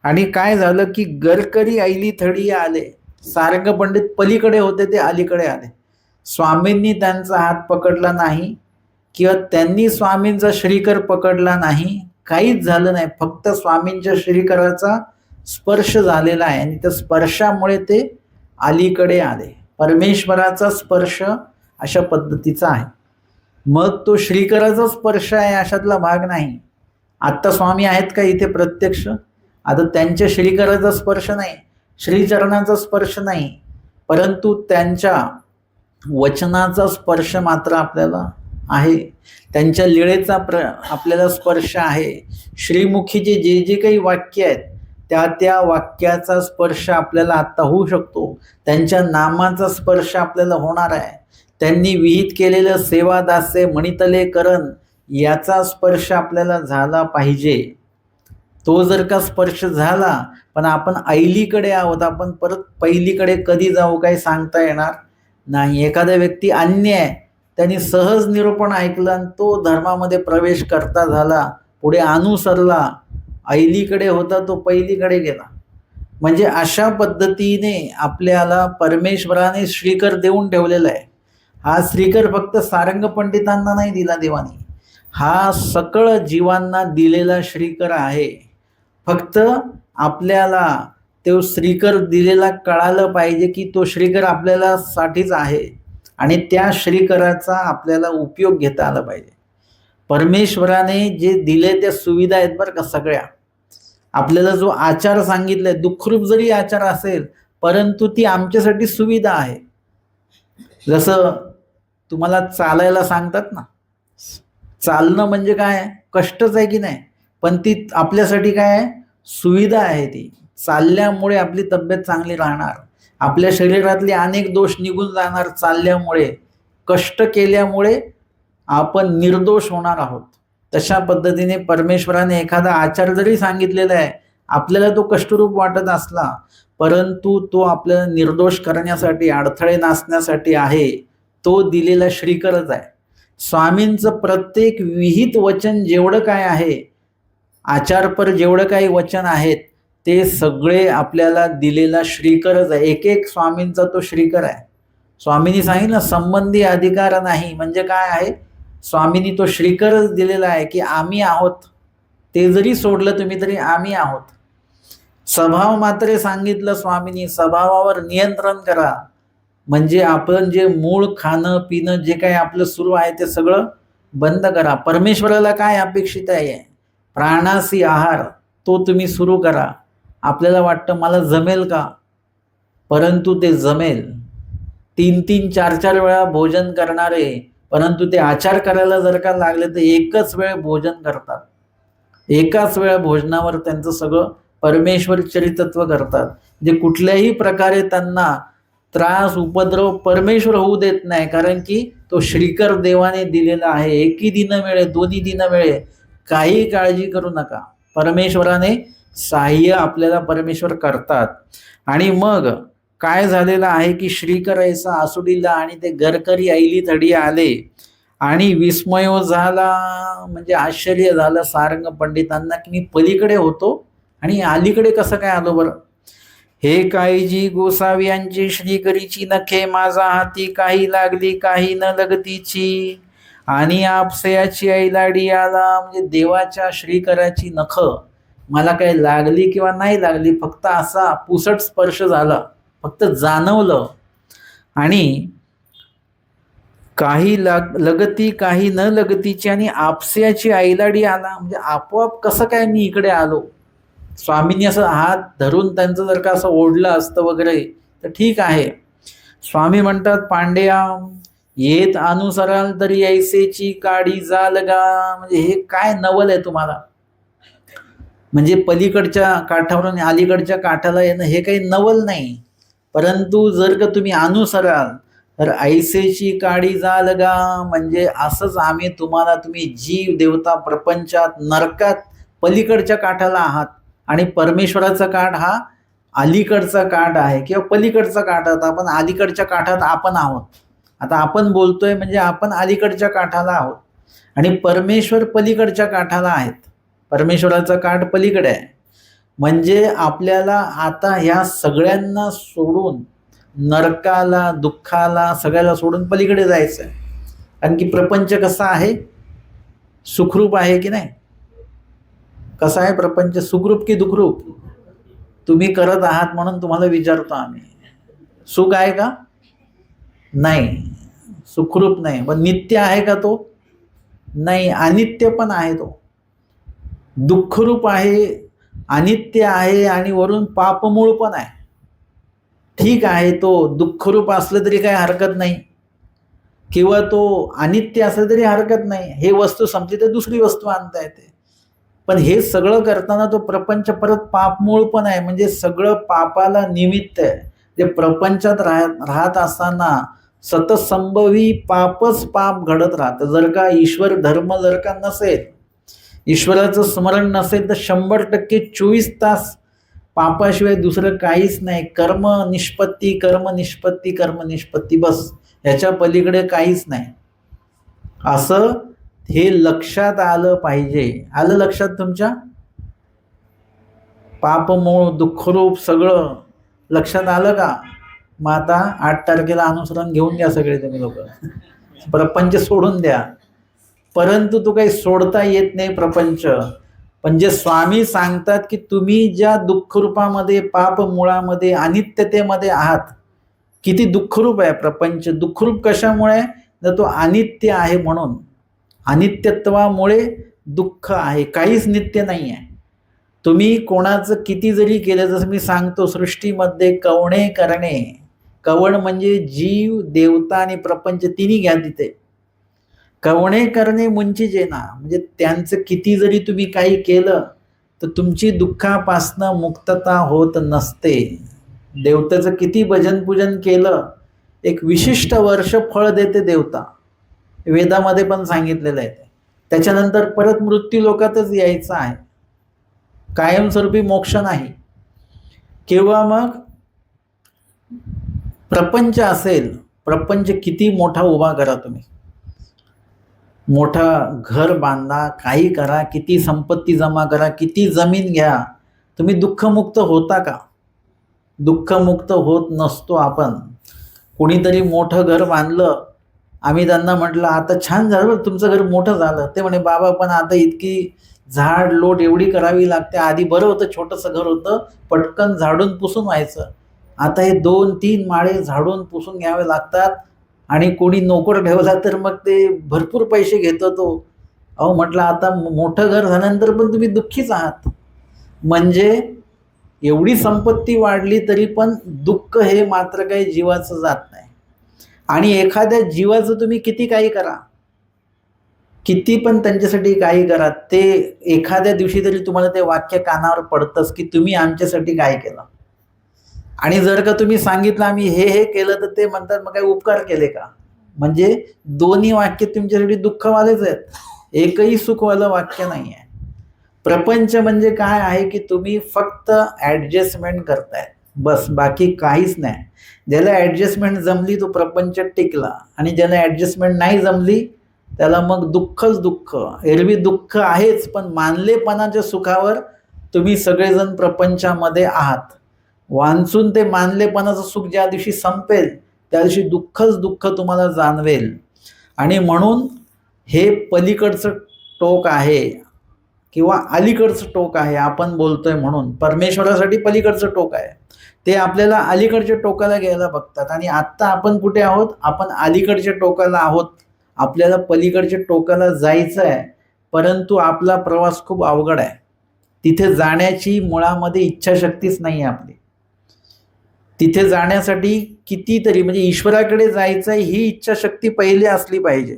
आणि काय झालं की गरकरी ऐली थडी आले. सारंग पंडित पलीकडे होते, ते अलीकडे आले. स्वामींनी त्यांचा हात पकडला नाही किंवा त्यांनी स्वामींचा श्रीकर पकडला नाही, काहीच झालं नाही. फक्त स्वामींच्या श्रीकराचा स्पर्श झालेला आहे आणि त्या स्पर्शामुळे ते अलीकडे आले. परमेश्वराचा स्पर्श अशा पद्धतीचा आहे. मग तो श्रीकराचा स्पर्श आहे अशातला भाग नाही. आत्ता स्वामी आहेत का इथे प्रत्यक्ष? आता त्यांच्या श्रीकराचा स्पर्श नाही, श्रीचरणाचा स्पर्श नाही, परंतु त्यांच्या वचनाचा स्पर्श मात्र आपल्याला आहे. त्यांच्या लीळेचा आपल्याला स्पर्श आहे. श्रीमुखीचे जे जे काही वाक्य आहेत त्या त्या वाक्याचा स्पर्श आपल्याला आत्ता होऊ शकतो. त्यांच्या नामाचा स्पर्श आपल्याला होणार आहे. त्यांनी विहित केलेलं सेवा दासे मणितले करण याचा स्पर्श आपल्याला झाला पाहिजे. तो जर का स्पर्श झाला, पण आपण ऐलीकडे आहोत, आपण परत पहिलीकडे कधी जाऊ काही सांगता येणार नाही. एखादा व्यक्ती अन्य आहे, त्यांनी सहज निरूपण ऐकलं आणि तो धर्मामध्ये प्रवेश करता झाला, पुढे अनुसरला, ऐलीकडे होता तो पहिलीकडे गेला. म्हणजे अशा पद्धतीने आपल्याला परमेश्वराने श्रीकर देऊन ठेवलेला आहे. हा श्रीकर फक्त सारंग पंडितांना नाही दिला देवाने, हा सकळ जीवांना दिलेला श्रीकर आहे. फक्त आपल्याला तो श्रीकर दिलेला कळालं पाहिजे की तो श्रीकर आपल्याला साठीच आहे आणि त्या श्रीकराचा आपल्याला उपयोग घेता आला पाहिजे. परमेश्वराने जे दिले त्या सुविधा आहेत बरं का सगळ्या. आपल्याला जो आचार सांगितलाय, दुःखरूप जरी आचार असेल परंतु ती आमच्यासाठी सुविधा आहे. जसं तुम्हाला चालायला सांगतात ना, चालणं म्हणजे काय? कष्टच आहे की नाही, पण ती आपल्यासाठी काय आहे? सुविधा आहे. ती चालल्यामुळे आपली तब्येत चांगली राहणार, आपल्या शरीरातले अनेक दोष निघून जाणार. चालल्यामुळे, कष्ट केल्यामुळे आपण निर्दोष होणार आहोत. तशा पद्धतीने परमेश्वराने एखादा आचार जरी सांगितलेला आहे, आपल्याला तो कष्टरूप वाटत असला परंतु तो आपल्याला निर्दोष करण्यासाठी, अडथळे नासण्यासाठी आहे. तो दिलेला श्रीकरच आहे. स्वामींचं प्रत्येक विहित वचन जेवढं काय आहे, आचारपर जेवढं काही वचन आहेत, ते सगळे आपल्याला दिलेला श्रीकरच आहे. एक एक स्वामींचा तो श्रीकर आहे. स्वामींनी सांगितलं संबंधी अधिकार नाही, म्हणजे काय आहे, स्वामींनी तो श्रीकरच दिलेला आहे की आम्ही आहोत, ते जरी सोडलं तुम्ही तरी आम्ही आहोत. स्वभाव मात्र सांगितलं स्वामींनी, स्वभावावर नियंत्रण करा, म्हणजे आपण जे मूळ खाणं पिणं जे काही आपलं सुरू आहे ते सगळं बंद करा. परमेश्वराला काय अपेक्षित आहे, प्राणासी आहार तो तुम्ही सुरू करा. आपल्याला वाटतं मला जमेल का, परंतु ते जमेल. 3-3 4-4 वेळा भोजन करणारे, परंतु ते आचार करायला जर का लागले तर एकच वेळ भोजन करतात. एकाच वेळा भोजनावर त्यांचं सगळं परमेश्वर चरितत्व करतात. जे कुठल्याही प्रकारे त्यांना त्रास उपद्रव परमेश्वर होऊ देत नाही, कारण की तो श्रीकर देवाने दिलेला आहे. एकी दिन मिळे दोन्ही दिन मिळे, काही काळजी करू नका, परमेश्वराने सहाय्य आपल्याला परमेश्वर करतात. आणि मग काय झालेलं आहे की श्रीकर ऐसा आसुडीला आणि ते गरकरी ऐली थडी आले आणि विस्मयो झाला, म्हणजे आश्चर्य झालं सारंग पंडितांना की मी पलीकडे होतो आणि अलीकडे कसं काय आलो बरं. हे काळजी गोसावी यांची श्रीकरीची नखे माझा हाती काही लागली काही न लगतीची आणि आपसयाची ऐलाडी आला, म्हणजे देवाच्या श्रीकराची नख मला काही लागली किंवा नाही लागली, फक्त असा पुसट स्पर्श झाला, फक्त जाणवलं. आणि काही लगती काही न लगतीची आणि आपसयाची ऐलाडी आला, म्हणजे आपोआप कसं काय मी इकडे आलो. स्वामींनी असं हात धरून त्यांचं जर का असं ओढलं असतं वगैरे तर ठीक आहे. स्वामी म्हणतात पांड्या येत अनुसराल तरी ऐसेची काडी जाल गा, म्हणजे हे काय नवल आहे तुम्हाला. म्हणजे पलीकडच्या काठावरून अलीकडच्या काठाला येणं हे काही नवल नाही, परंतु जर का तुम्ही अनुसराल तर ऐसेची काडी जाल गा, म्हणजे असंच आम्ही तुम्हाला, तुम्ही जीव देवता प्रपंचात नरकात पलीकडच्या काठाला आहात आणि परमेश्वराचा काठ हा अलीकडचा काठ आहे किंवा पलीकडचा काठ आहे. आपण अलीकडच्या काठात आपण आहोत. आता आपण बोलतोय म्हणजे आपण अलीकडच्या काठाला आहोत आणि परमेश्वर पलीकडच्या काठाला आहेत. परमेश्वराचा काठ पलीकडे आहे, म्हणजे आपल्याला आता ह्या सगळ्यांना सोडून नरकाला दुःखाला सगळ्याला सोडून पलीकडे जायचं आहे. कारण की प्रपंच कसा आहे, सुखरूप आहे की नाही. कसा आहे प्रपंच, सुखरूप की दुखरूप. तुम्ही करत आहात म्हणून तुम्हाला विचारतो आम्ही, सुख आहे का, नाही, सुखरूप नाही. पण नित्य आहे का तो, नाही, अनित्य पण आहे तो. दुःखरूप आहे, अनित्य आहे आणि वरून पापमूळ पण आहे. ठीक आहे, तो दुःखरूप असलं तरी काही हरकत नाही किंवा तो अनित्य असलं तरी हरकत नाही. हे वस्तू संपली तर दुसरी वस्तू आणता येते, पण हे सगळं करताना तो प्रपंच परत पापमूळ पण आहे, म्हणजे सगळं पापाला निमित्त आहे. जे प्रपंचात राहत असताना सतसंभवी पापच पाप घडत राहतं. जर का ईश्वर धर्म जर का नसेल, ईश्वराचं स्मरण नसेल तर 100% 24 तास पापाशिवाय दुसरं काहीच नाही. कर्म निष्पत्ती कर्म निष्पत्ती कर्म निष्पत्ती, बस, ह्याच्या पलीकडे काहीच नाही. असं हे लक्षात आलं पाहिजे. आलं लक्षात तुमच्या, पापमूळ दुःखरूप सगळं लक्षात आलं का. मग आता 8 तारखेला अनुसरण घेऊन घ्या सगळे तुम्ही लोक, प्रपंच सोडून द्या. परंतु तो काही सोडता येत नाही प्रपंच. पण जे स्वामी सांगतात की तुम्ही ज्या दुःखरूपामध्ये पापमुळामध्ये अनित्यतेमध्ये आहात, किती दुःखरूप आहे प्रपंच. दुःखरूप कशामुळे, तर तो अनित्य आहे म्हणून. अनित्यत्वामुळे दुःख आहे, काहीच नित्य नाही आहे. तुम्ही कोणाचं किती जरी केलं, जसं मी सांगतो सृष्टीमध्ये कवणे करणे, कवण म्हणजे जीव देवता आणि प्रपंच तिन्ही घ्या तिथे. कवणे करणे मुंची जेना, म्हणजे त्यांचं किती जरी तुम्ही काही केलं तर तुमची दुःखापासनं मुक्तता होत नसते. देवतेचं किती भजन पूजन केलं, एक विशिष्ट वर्ष फळ देते देवता, वेदामध्ये पण सांगितलेलं आहे. त्याच्यानंतर परत मृत्यू लोकातच यायचं आहे, कायमस्वरूपी मोक्ष नाही. किंवा मग प्रपंच असेल, प्रपंच किती मोठा उभा करा तुम्ही, मोठं घर बांधा, काही करा, किती संपत्ती जमा करा, किती जमीन घ्या, तुम्ही दुःखमुक्त होता का? दुःखमुक्त होत नसतो आपण. कोणीतरी मोठं घर बांधलं, आम्ही त्यांना म्हटलं आता छान झालं बरं, तुमचं घर मोठं झालं. ते म्हणे बाबा पण आता इतकी झाड लोट एवढी करावी लागते, आधी बरं होतं छोटंसं घर होतं, पटकन झाडून पुसून व्हायचं. आता हे 2-3 माळे झाडून पुसून घ्यावे लागतात आणि कोणी नोकर ठेवला तर मग ते भरपूर पैसे घेतो तो. अहो म्हटलं आता मोठं घर झाल्यानंतर पण तुम्ही दुःखीच आहात. म्हणजे एवढी संपत्ती वाढली तरी पण दुःख हे मात्र काही जीवाचं जात नाही. आणि एखाद्या जीवाचं तुम्ही किती काही करा, किती पण त्यांच्यासाठी काही करा, ते एखाद्या दिवशी तरी तुम्हाला ते वाक्य कानावर पडतंच की तुम्ही आमच्यासाठी काय केलं. आणि जर का तुम्ही सांगितलं आम्ही हे हे केलं, तर ते म्हणतात मग काय उपकार केले का? म्हणजे दोन्ही वाक्य तुमच्यासाठी दुःखवालेच आहेत, एकही सुखवालं वाक्य नाही आहे. प्रपंच म्हणजे काय आहे की तुम्ही फक्त ॲडजस्टमेंट करताय, बस, बाकी काहीच नाही. ज्याला ॲडजस्टमेंट जमली तो प्रपंच टिकला, आणि ज्याला ॲडजस्टमेंट नाही जमली त्याला मग दुःखच दुःख. एरवी दुःख आहेच, पण मानलेपणाच्या सुखावर तुम्ही सगळेजण प्रपंचामध्ये आहात. वांचून ते मानलेपणाचं सुख ज्या दिवशी संपेल त्या दिवशी दुःखच दुःख तुम्हाला जाणवेल. आणि म्हणून हे पलीकडचं टोक आहे किंवा अलीकडचं टोक आहे. आपण बोलतोय म्हणून परमेश्वरासाठी पलीकडचं टोक आहे, ते आपल्याला अलीकडच्या टोकाला घ्यायला बघतात. आणि आत्ता आपण कुठे आहोत? आपण अलीकडच्या टोकाला आहोत. आपल्याला पलीकडच्या टोकाला जायचं आहे, परंतु आपला प्रवास खूप अवघड आहे. तिथे जाण्याची मुळामध्ये इच्छाशक्तीच नाही आहे आपली. तिथे जाण्यासाठी कितीतरी म्हणजे ईश्वराकडे जायचं आहे ही इच्छाशक्ती पहिली असली पाहिजे.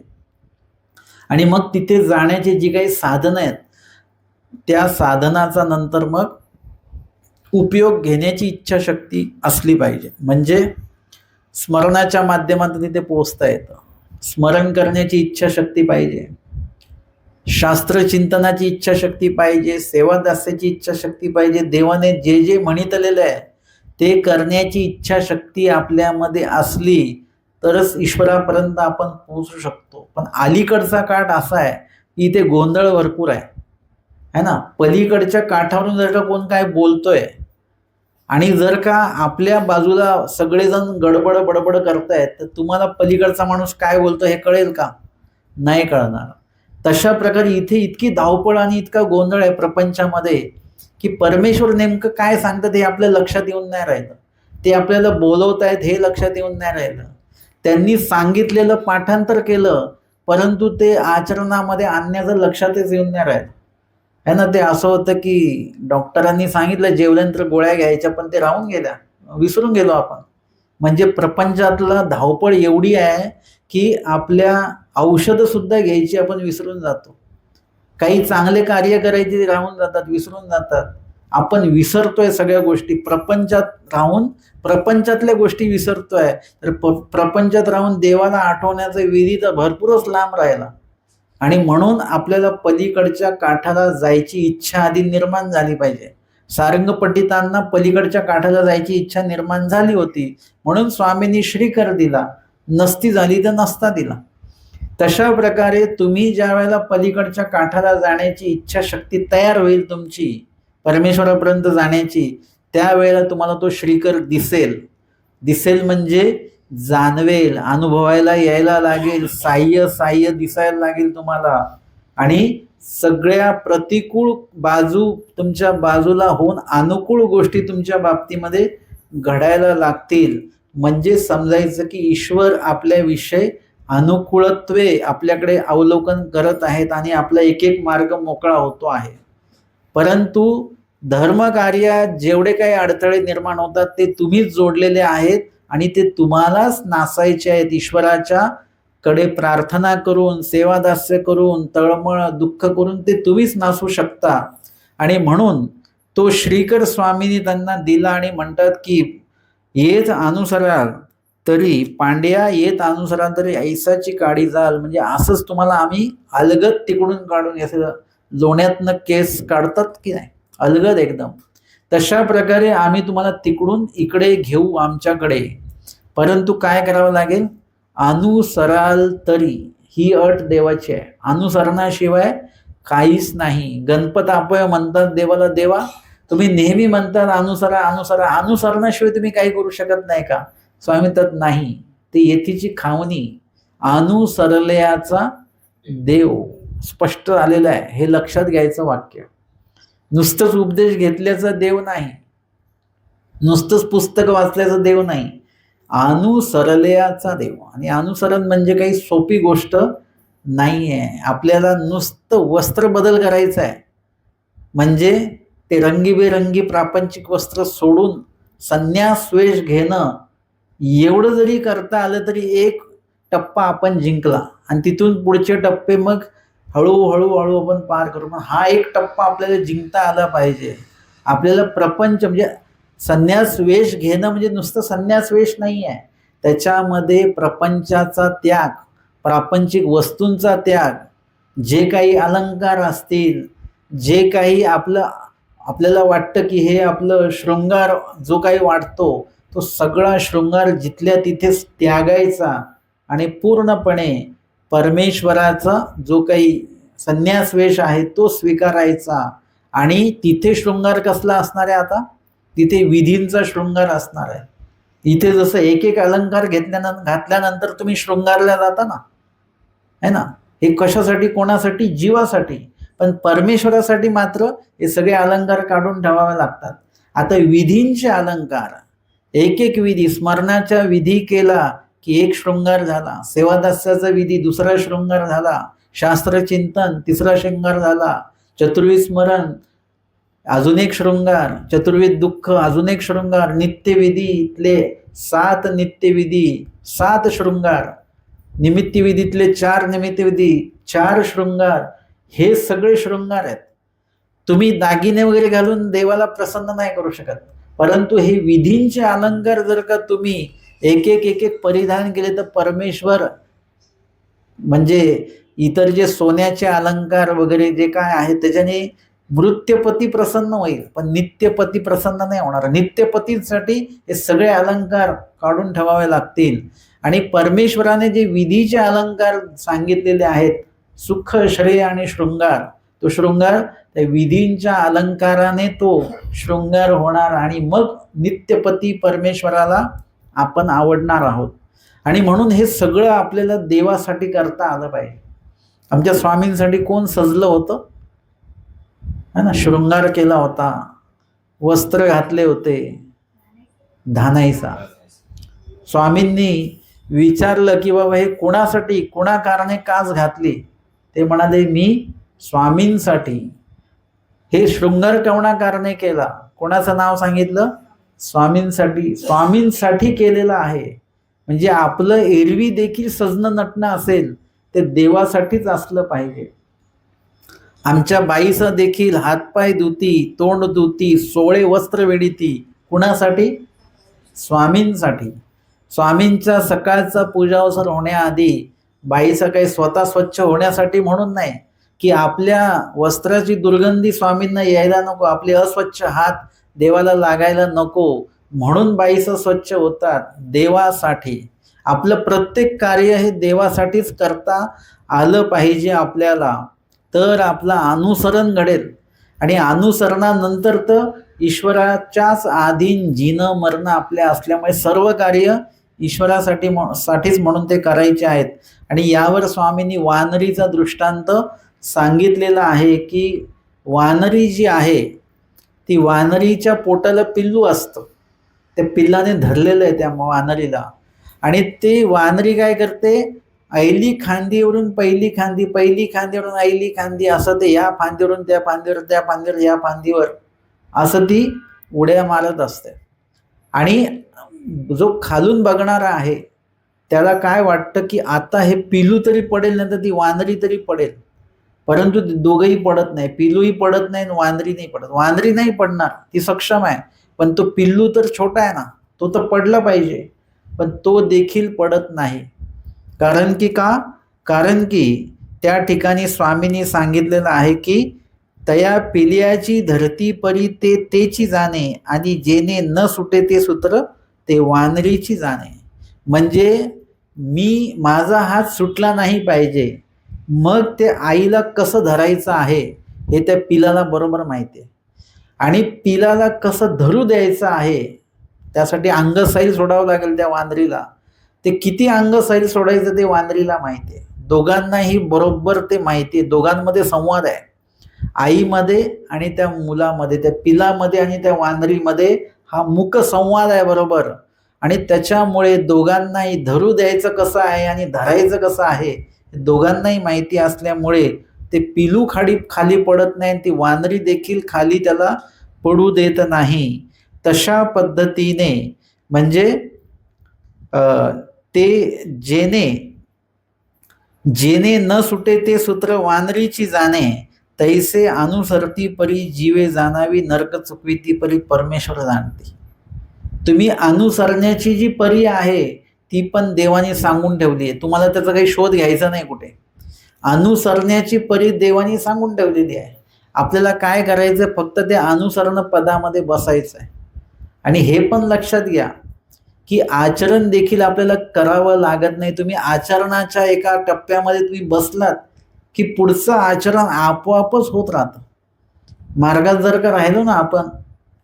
आणि मग तिथे जाण्याची जी काही साधनं आहेत त्या साधनाचा नंतर मग उपयोग घेण्याची इच्छाशक्ती असली पाहिजे. म्हणजे स्मरणाच्या माध्यमातून तिथे पोहोचता येतं. स्मरण करण्याची इच्छाशक्ती पाहिजे, शास्त्रचिंतनाची इच्छाशक्ती पाहिजे, सेवादास्याची इच्छाशक्ती पाहिजे. देवाने जे जे म्हणितलेलं आहे ते करण्याची इच्छाशक्ती आपल्यामध्ये असली तरच ईश्वरापर्यंत आपण पोहोचू शकतो. पण अलीकडचा काठ असा आहे की इथे गोंधळ भरपूर आहे ना. पलीकडच्या काठावरून जर का कोण काय बोलतोय आणि जर का आपल्या बाजूला सगळेजण गडबड बडबड करतायत, तर तुम्हाला पलीकडचा माणूस काय बोलतो हे कळेल का? नाही कळणार. तशा प्रकारे इथे इतकी धावपळ आणि इतका गोंधळ आहे प्रपंचामध्ये की परमेश्वर नेमकं काय सांगतात हे आपल्या लक्षात येऊन नाही राहिलं. ते आपल्याला बोलवतायत हे लक्षात येऊन नाही राहिलं. त्यांनी सांगितलेलं पाठांतर केलं, परंतु ते आचरणामध्ये आणण्याचं लक्षातच येऊन नाही राहिलं आहे ना. ते असं होतं की डॉक्टरांनी सांगितलं जेवल्यानंतर गोळ्या घ्यायच्या, पण ते राहून गेल्या, विसरून गेलो आपण. म्हणजे प्रपंचातला धावपळ एवढी आहे की आपल्या औषधं सुद्धा घ्यायची आपण विसरून जातो. काही चांगले कार्य करायचे राहून जातात, विसरून जातात. आपण विसरतोय सगळ्या गोष्टी. प्रपंचात राहून प्रपंचातल्या गोष्टी विसरतोय, तर प्रपंचात राहून देवाला आठवण्याचा विधी तर भरपूरच लांब राहिला. आणि म्हणून आपल्याला पलीकडच्या काठाला जायची इच्छा आधी निर्माण झाली पाहिजे. सारंगपट्टितांना पलीकडच्या काठाला जायची इच्छा निर्माण झाली होती, म्हणून स्वामींनी श्रीकर दिला, नसती झाली तर नसता दिला. तशा प्रकारे तुम्ही ज्या वेळेला पलीकडच्या काठाला जाण्याची इच्छाशक्ती तयार होईल तुमची परमेश्वरापर्यंत जाण्याची, त्यावेळेला तुम्हाला तो श्रीकर दिसेल. दिसेल म्हणजे जाणवेल, अनुभवायला यायला लागेल, साह्य साह्य दिसायला लागेल तुम्हाला. आणि सगळ्या प्रतिकूल बाजू तुमच्या बाजूला होऊन अनुकूल गोष्टी तुमच्या बाबतीमध्ये घडायला लागतील. म्हणजे समजायचं की ईश्वर आपल्याविषयी अनुकूलत्वे आपल्याकडे अवलोकन करत आहेत आणि आपला एक एक मार्ग मोकळा होतो आहे. परंतु धर्मकार्यात जेवढे काही अडथळे निर्माण होतात ते तुम्हीच जोडलेले आहेत आणि ते तुम्हालाच नासायचे आहेत. ईश्वराच्या कडे प्रार्थना करून, सेवादास्य करून, तळमळ दुःख करून ते तुम्हीच नासू शकता. आणि म्हणून तो श्रीकर स्वामींनी त्यांना दिला आणि म्हणतात की येत अनुसराल तरी पांड्या, येत अनुसराल तरी ऐसाची काढी जाल. म्हणजे असंच तुम्हाला आम्ही अलगद तिकडून काढून, असं लोण्यातनं केस काढतात की नाही अलगद एकदम, तशा प्रकारे आम्ही तुम्हाला तिकडून इकडे घेऊ आमच्याकडे. परंतु काय करावं लागेल? अनुसराल तरी, ही अट देवाची आहे. अनुसरणाशिवाय काहीच नाही. गणपत अपय म्हणतात देवाला, देवा तुम्ही नेहमी म्हणतात अनुसरा अनुसरा, अनुसरणाशिवाय तुम्ही काही करू शकत नाही का? स्वामी म्हणतात नाही, ते येथीची खावणी, अनुसरल्याचा देव स्पष्ट आलेलं आहे. हे लक्षात घ्यायचं वाक्य. नुसतंच उपदेश घेतल्याचा देव नाही, नुसतंच पुस्तक वाचल्याचा देव नाही, अनुसरल्याचा देव. आणि अनुसरण म्हणजे काही सोपी गोष्ट नाही आहे. आपल्याला नुसतं वस्त्र बदल करायचं आहे, म्हणजे ते रंगीबेरंगी प्रापंचिक वस्त्र सोडून संन्यास वेश घेणं, एवढं जरी करता आलं तरी एक टप्पा आपण जिंकला. आणि तिथून पुढचे टप्पे मग हळूहळू आपण पार करू. मग हा एक टप्पा आपल्याला जिंकता आला पाहिजे. आपल्याला प्रपंच म्हणजे संन्यास वेश घेणं म्हणजे नुसतं संन्यास वेश नाही आहे, त्याच्यामध्ये प्रपंचाचा त्याग, प्रापंचिक वस्तूंचा त्याग, जे काही अलंकार असतील, जे काही आपल्याला वाटतं की हे आपलं शृंगार जो काही वाटतो, तो सगळा शृंगार जिथल्या तिथेच त्यागायचा आणि पूर्णपणे परमेश्वराचा जो काही संन्यास वेश आहे तो स्वीकारायचा. आणि तिथे शृंगार कसला असणार आहे? आता तिथे विधींचा शृंगार असणार आहे. इथे जसं एक एक अलंकार घातल्यानंतर तुम्ही शृंगारला जाता ना, है ना, हे कशासाठी? कोणासाठी? जीवासाठी. पण परमेश्वरासाठी मात्र हे सगळे अलंकार काढून ठेवावे लागतात. आता विधींचे अलंकार, एक एक विधी, स्मरणाच्या विधी केला की एक शृंगार झाला, सेवादास्याचा विधी दुसरा शृंगार झाला, शास्त्रचिंतन तिसरा शृंगार झाला, चतुर्विध स्मरण अजून एक शृंगार, चतुर्विध दुःख अजून एक शृंगार, नित्यविधीतले 7 नित्यविधी 7 शृंगार, निमित्तविधीतले 4 निमित्तविधी 4 शृंगार. हे सगळे शृंगार आहेत. तुम्ही दागिने वगैरे घालून देवाला प्रसन्न नाही करू शकत, परंतु हे विधींचे अलंकार जर का तुम्ही एक एक परिधान केले तर परमेश्वर, म्हणजे इतर जे सोन्याचे अलंकार वगैरे जे काय आहे त्याच्याने मृत्यपती प्रसन्न होईल, पण नित्यपती प्रसन्न नाही होणार. नित्यपतीसाठी हे सगळे अलंकार काढून ठेवावे लागतील. आणि परमेश्वराने जे विधीचे अलंकार सांगितलेले आहेत, सुख श्रेय आणि शृंगार, तो शृंगार त्या विधींच्या अलंकाराने तो शृंगार होणार आणि मग नित्यपती परमेश्वराला आपण आवडणार आहोत. आणि म्हणून हे सगळं आपल्याला देवासाठी करता आलं पाहिजे. आमच्या स्वामींसाठी कोण सजलं होतं? है ना, शृंगार केला होता, वस्त्र घातले होते, धानाईचा. स्वामींनी विचारलं की बाबा हे कोणासाठी, कोणा कारणे कास घातली? ते म्हणाले मी स्वामींसाठी. हे शृंगार कोणा कारणे केला? कोणाचं नाव सांगितलं? स्वामींसाठी. स्वामींसाठी केलेलं आहे. म्हणजे आपलं एरवी देखील सजणं नटणं असेल ते देवासाठीच असलं पाहिजे. आमच्या बाईचं देखील हातपाय धुती, तोंड धुती, 16 वस्त्र वेडिती, कुणासाठी? स्वामींसाठी. स्वामींच्या सकाळचा पूजावसर होण्याआधी बाईचं काही स्वतः स्वच्छ होण्यासाठी म्हणून नाही, की आपल्या वस्त्राची दुर्गंधी स्वामींना यायला नको, आपले अस्वच्छ हात देवाला लागायला नको, म्हणून बाईचं स्वच्छ होतात. देवासाठी. आपलं प्रत्येक कार्य हे देवासाठीच करता आलं पाहिजे आपल्याला, तर आपलं अनुसरण घडेल. आणि अनुसरणानंतर तर ईश्वराच्याच आधीन जीणं मरणं आपल्या असल्यामुळे सर्व कार्य ईश्वरासाठीच म्हणून ते करायचे आहेत. आणि यावर स्वामींनी वानरीचा दृष्टांत सांगितलेला आहे की वानरी जी आहे ती वानरीच्या पोटाला पिल्लू असतं, त्या पिल्लाने धरलेलं आहे त्या वानरीला. आणि ते वानरी काय करते? ऐली खांदीवरून पहिली खांदी, पहिली खांदीवरून ऐली खांदी, असं ते या फांदीवरून त्या फांदीवर, त्या फांदीवर या फांदीवर असं ती उड्या मारत असते. आणि जो खालून बघणारा आहे त्याला काय वाटतं की आता हे पिलू तरी पडेल, नाही तर ती वानरी तरी पडेल. परंतु दोघंही पडत नाही, पिलूही पडत नाही आणि वानरी नाही पडत. वानरी नाही पडणार, ती सक्षम आहे, पण तो पिल्लू तर छोटा आहे ना, तो तर पडला पाहिजे, पण तो देखील पडत नाही. कारण की का? कारण की त्या ठिकाणी स्वामींनी सांगितलेलं आहे की तया पिल्याची धरती परी ते तेची जाणे, आणि जेने न सुटे ते सूत्र ते वानरीची जाणे. म्हणजे माझा हात सुटला नाही पाहिजे. मग ते आईला कसं धरायचं आहे हे त्या पिलाला बरोबर माहिती आहे. आणि पिलाला कसं धरू द्यायचं आहे त्यासाठी अंगसैल सोडावं लागेल त्या वानरीला. ते किती अंगसैल सोडायचं ते वानरीला माहिती आहे. दोघांनाही बरोबर ते माहिती आहे. दोघांमध्ये संवाद आहे, आईमध्ये आणि त्या मुलामध्ये, त्या पिलामध्ये आणि त्या वानरीमध्ये हा मुक संवाद आहे बरोबर. आणि त्याच्यामुळे दोघांनाही धरू द्यायचं कसं आहे आणि धरायचं कसं आहे दोघांनाही माहिती असल्यामुळे ते पिलू खाली पडत नाही, ती वानरी देखील खाली त्याला पडू देत नाही. तशा पद्धतीने म्हणजे ते जेने न सुटे ते सूत्र वानरीची जाणे, तैसे अनुसरती परी जीवे जाणावी, नरक चुकविती परी परमेश्वर जाणती. तुम्ही अनुसरण्याची जी परी आहे ती पण देवाने सांगून ठेवली आहे. तुम्हाला त्याचा काही शोध घ्यायचा नाही कुठे. अनुसरण्याची परी देवाने सांगून ठेवलेली आहे. आपल्याला काय करायचं, फक्त ते अनुसरण पदामध्ये बसायचं आहे. आणि हे पण लक्षात घ्या की आचरण देखील आपल्याला करावं लागत नाही. तुम्ही आचरणाच्या एका टप्प्यामध्ये तुम्ही बसलात की पुढचं आचरण आपोआपच होत राहतं. मार्गात जर का राहिलो ना आपण,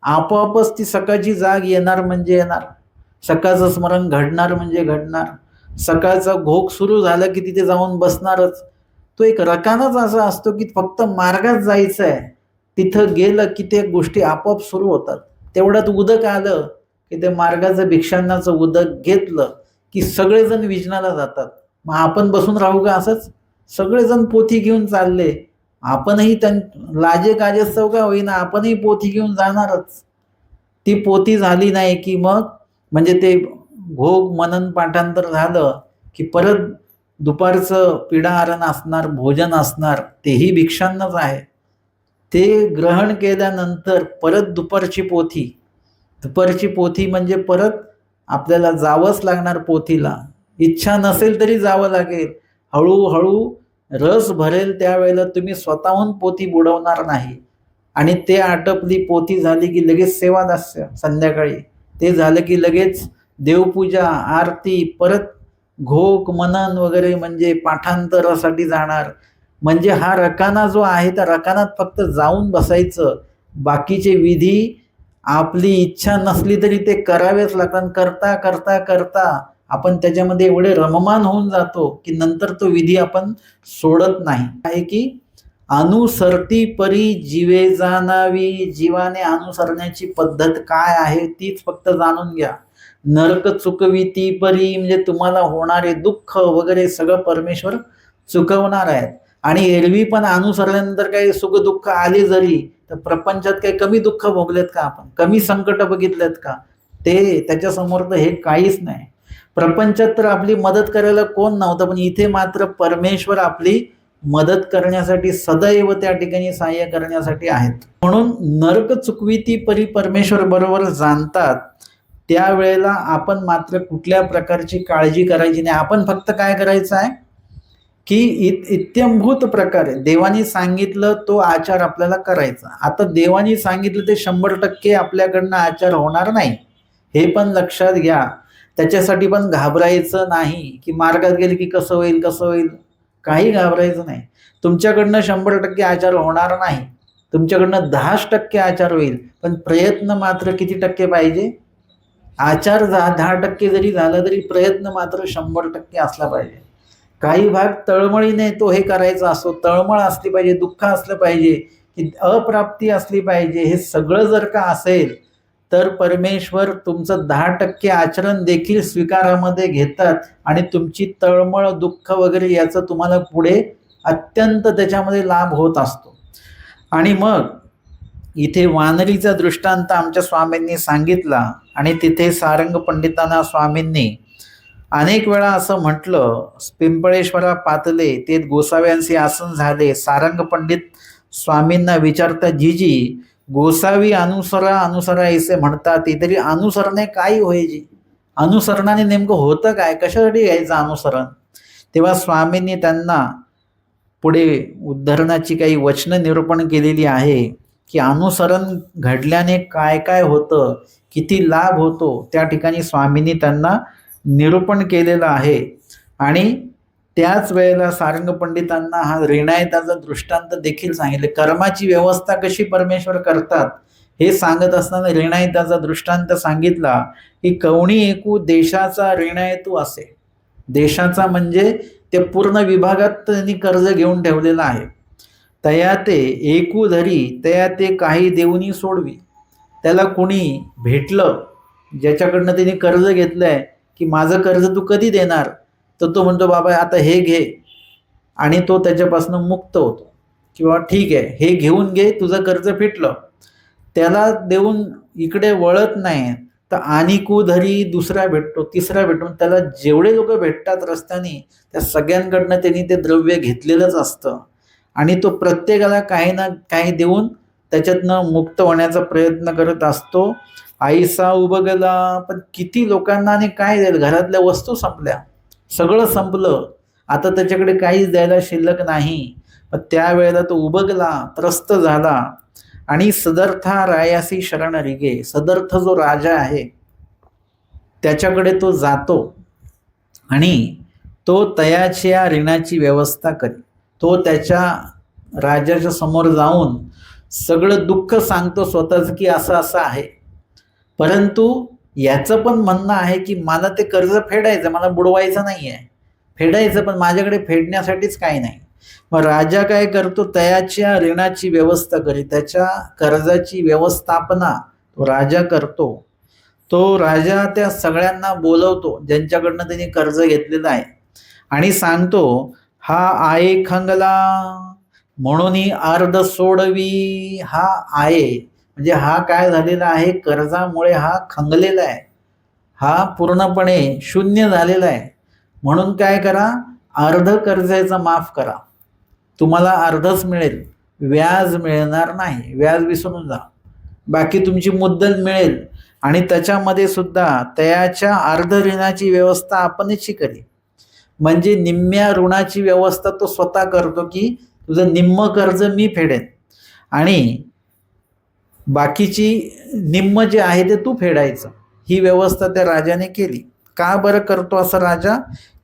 आपोआपच ती सकाळची जाग येणार म्हणजे येणार, सकाळचं स्मरण घडणार म्हणजे घडणार, सकाळचा घोक सुरू झालं की तिथे जाऊन बसणारच. तो एक रकानाच असा असतो की फक्त मार्गात जायचं आहे, तिथं गेलं की ते गोष्टी आपोआप सुरू होतात. तेवढ्यात उदक आलं की ते मार्गाचं भिक्षांनाचं उदक घेतलं की सगळेजण विजनाला जातात. मग आपण बसून राहू का असंच? सगळेजण पोथी घेऊन चालले, आपणही लाजे काजेस्तव का होईना आपणही पोथी घेऊन जाणारच. ती पोथी झाली नाही की मग म्हणजे ते भोग मनन पाठांतर झालं की परत दुपारचं पिडाहारण असणार, भोजन असणार, तेही भिक्षांनाच आहे. ते ग्रहण केल्यानंतर परत दुपारची पोथी म्हणजे परत आपल्याला जावंच लागणार पोथीला. इच्छा नसेल तरी जावं लागेल. हळूहळू रस भरेल त्यावेळेला तुम्ही स्वतःहून पोथी बुडवणार नाही. आणि ते आटपली, पोथी झाली की लगेच सेवादास्य संध्याकाळी, ते झालं की लगेच देवपूजा, आरती, परत घोक मनन वगैरे म्हणजे पाठांतरासाठी जाणार. म्हणजे हा रकाना जो आहे त्या रकानात फक्त जाऊन बसायचं. बाकीचे विधी आपली इच्छा नसली तरी ते करावेच लागतात. करता करता करता आपण त्याच्यामध्ये एवढे रममान होऊन जातो की नंतर तो विधी आपण सोडत नाही. आहे की अनुसरती परी जीवे जाणावी, जीवाने अनुसरण्याची पद्धत काय आहे तीच फक्त जाणून घ्या. नरक चुकविती परी म्हणजे तुम्हाला होणारे दुःख वगैरे सगळं परमेश्वर चुकवणार आहेत. आणि एरवी पण अनुसरल्यानंतर काही सुख दुःख आले जरी तर प्रपंचात काही कमी दुःख भोगलेत का आपण, कमी संकट बघितलेत का? ते त्याच्यासमोर तर हे काहीच नाही. प्रपंचात तर आपली मदत करायला कोण नव्हतं, पण इथे मात्र परमेश्वर आपली मदत करण्यासाठी सदैव त्या ठिकाणी सहाय्य करण्यासाठी आहेत. म्हणून नरक चुकविती परी परमेश्वर बरोबर जाणतात. त्यावेळेला आपण मात्र कुठल्या प्रकारची काळजी करायची नाही. आपण फक्त काय करायचं आहे की इत्यंभूत प्रकारे देवानी सांगितलं तो आचार आपल्याला करायचा. आता देवानी सांगितलं ते 100% आपल्याकडनं आचार होणार नाही, हे पण लक्षात घ्या. त्याच्यासाठी पण घाबरायचं नाही की मार्गात गेले की कसं होईल, काही घाबरायचं नाही. तुमच्याकडनं 100% आचार होणार नाही, तुमच्याकडनं 10% आचार होईल, पण प्रयत्न मात्र किती टक्के पाहिजे? आचार 10% जरी झाला तरी प्रयत्न मात्र 100% असला पाहिजे. काही भाग तळमळीने तो हे करायचा असतो, तळमळ असली पाहिजे, दुःख असलं पाहिजे, की अप्राप्ती असली पाहिजे. हे सगळं जर का असेल तर परमेश्वर तुमचं 10% आचरण देखील स्वीकारामध्ये घेतात आणि तुमची तळमळ, दुःख वगैरे याचं तुम्हाला पुढे अत्यंत त्याच्यामध्ये लाभ होत असतो. आणि मग इथे वानरीचा दृष्टांत आमच्या स्वामींनी सांगितला आणि तिथे सारंग पंडितांना स्वामींनी अनेक वेळा असं म्हटलं, पिंपळेश्वरा पातले ते गोसाव्यांचे आसन झाले. सारंग पंडित स्वामींना विचारता, जीजी गोसावी अनुसरा ऐसे म्हणतात, ते तरी अनुसरणे काय होईजी? अनुसरणाने नेमकं होतं काय? कशासाठी घ्यायचं अनुसरण? तेव्हा स्वामींनी त्यांना पुढे उद्धरणाची काही वचनं निरूपण केलेली आहे की अनुसरण घडल्याने काय काय होतं, किती लाभ होतो, त्या ठिकाणी स्वामींनी त्यांना निरूपण केलेलं आहे. आणि त्याच वेळेला सारंग पंडितांना हा रेणायताचा दृष्टांत देखील सांगितले. कर्माची व्यवस्था कशी परमेश्वर करतात हे सांगत असताना रेणायताचा दृष्टांत सांगितला की कवणी एकू देशाचा रेणायतू असे. देशाचा म्हणजे ते पूर्ण विभागात त्यांनी कर्ज घेऊन ठेवलेलं आहे. तया ते एकू धरी तया ते काही देऊनी सोडवी. त्याला कोणी भेटलं ज्याच्याकडनं त्यांनी कर्ज घेतलंय की माझं कर्ज तू कधी देणार, तर तो म्हणतो बाबा आता हे घे, आणि तो त्याच्यापासून मुक्त होतो किंवा ठीक आहे हे घेऊन घे तुझं कर्ज फिटलं. त्याला देऊन इकडे वळत नाही तर आणि कुधरी दुसरा भेटतो, तिसरा भेटून त्याला जेवढे लोक भेटतात रस्त्याने त्या सगळ्यांकडनं त्यांनी ते द्रव्य घेतलेलंच असतं आणि तो प्रत्येकाला काही ना काही देऊन त्याच्यातनं मुक्त होण्याचा प्रयत्न करत असतो. आईसा उबगला, पण किती लोकांना आणि काय द्यायला, घरातल्या वस्तू संपल्या, सगळं संपलं, आता त्याच्याकडे काहीच द्यायला शिल्लक नाही. पण त्यावेळेला तो उबगला, त्रस्त झाला आणि सदर्था रायासी शरण रिगे. सदर्थ जो राजा आहे त्याच्याकडे तो जातो आणि तो तयाच्या ऋणाची व्यवस्था करी. तो त्याच्या राजाच्या समोर जाऊन सगळं दुःख सांगतो स्वतःच की असं असं आहे, परंतु याचं पण म्हणणं आहे की मला ते कर्ज फेडायचं, मला बुडवायचं नाही आहे, फेडायचं, पण माझ्याकडे फेडण्यासाठीच काही नाही. मग राजा काय करतो, तयाच्या ऋणाची व्यवस्था करी, त्याच्या कर्जाची व्यवस्थापना तो राजा करतो. तो राजा त्या सगळ्यांना बोलवतो ज्यांच्याकडनं त्यांनी कर्ज घेतलेलं आहे आणि सांगतो हा आहे खंगला म्हणून अर्ध सोडवी. हा आहे म्हणजे हा काय झालेला आहे, कर्जामुळे हा खंगलेला आहे, हा पूर्णपणे शून्य झालेला आहे. म्हणून काय करा, अर्ध कर्जाचं माफ करा, तुम्हाला अर्धच मिळेल, व्याज मिळणार नाही, व्याज विसरून जा, बाकी तुमची मुद्दल मिळेल. आणि त्याच्यामध्ये सुद्धा तयाच्या अर्ध ऋणाची व्यवस्था आपणच करी, म्हणजे निम्म्या ऋणाची व्यवस्था तो स्वतः करतो की तुझं निम्म कर्ज मी फेडेन आणि बाकीची निम्म जे आहे ते तू फेडायचं. ही व्यवस्था त्या राजाने केली. का बरं करतो असं राजा,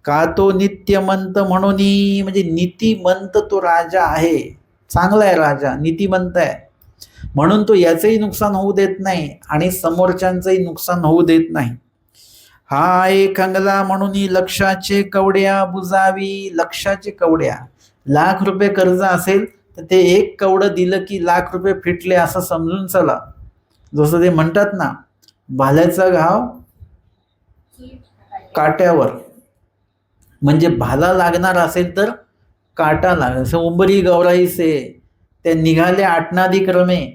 का तो नित्यमंत म्हणून, म्हणजे नीतिमंत तो राजा आहे, चांगला आहे राजा, नीतिमंत आहे म्हणून तो याचंही नुकसान होऊ देत नाही आणि समोरच्यांचंही नुकसान होऊ देत नाही. हा एक खंगला म्हणून लक्षाचे कवड्या बुजावी. लक्षाचे कवड्या, ₹1,00,000 कर्ज असेल तर ते एक कवडं दिलं की ₹1,00,000 फिटले असं समजून चला. जसं ते म्हणतात ना, भाल्याचा घाव काट्यावर, म्हणजे भाला लागणार असेल तर काटा लागेल. उंबरी गौराई से, त्या निघाल्या आटनादिक्रमे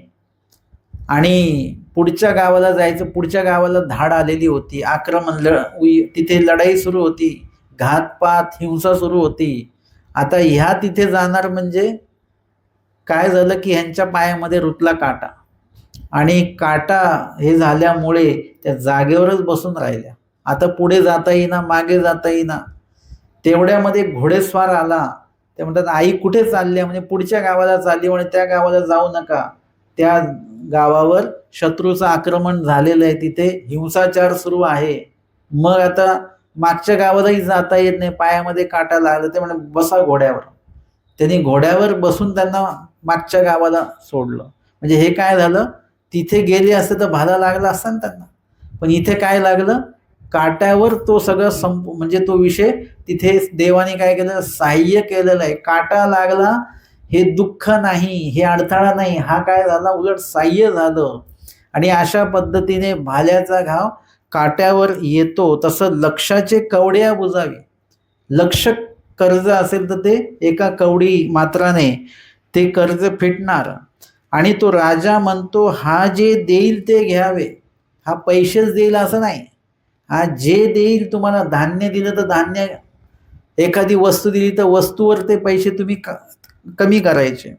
आणि पुढच्या गावाला जायचं. पुढच्या गावाला धाड आलेली होती, आक्रमण, तिथे लढाई सुरू होती, घातपात हिंसा सुरू होती. आता ह्या तिथे जाणार म्हणजे काय झालं की ह्यांच्या पायामध्ये रुतला काटा आणि काटा हे झाल्यामुळे त्या जागेवरच बसून राहिल्या. आता पुढे जाता येईना, मागे जाता येईना. तेवढ्यामध्ये घोडेस्वार आला. ते म्हणतात आई कुठे चालली, म्हणजे पुढच्या गावाला चालली, म्हणजे त्या गावाला जाऊ नका, त्या गावावर शत्रूचं आक्रमण झालेलं आहे, तिथे हिंसाचार सुरू आहे. मग आता मागच्या गावालाही जाता येत नाही, पायामध्ये काटा लागला. ते म्हणे बसा घोड्यावर. त्यांनी घोड्यावर बसून त्यांना मागच्या गावाला सोडलं. म्हणजे हे काय झालं, तिथे गेले असते तर भाला लागला असता ना त्यांना, पण इथे काय लागलं, काट्यावर तो सगळं म्हणजे तो विषय तिथे देवाने काय केलं, सहाय्य केलेलं आहे. काटा लागला हे दुःख नाही, हे अडथळा नाही, हा काय झाला उलट सहाय्य झालं. आणि अशा पद्धतीने भाल्याचा घाव काट्यावर येतो. तसं लक्षाचे कवड्या बुजावी. लक्ष कर्ज असेल तर ते एका कवडी मात्राने ते कर्ज फिटणार. आणि तो राजा म्हणतो हा जे देईल ते घ्यावे. हा पैसेच देईल असं नाही, हा जे देईल, तुम्हाला धान्य दिलं तर धान्य, एखादी वस्तू दिली तर वस्तूवर ते पैसे तुम्ही कमी करायचे.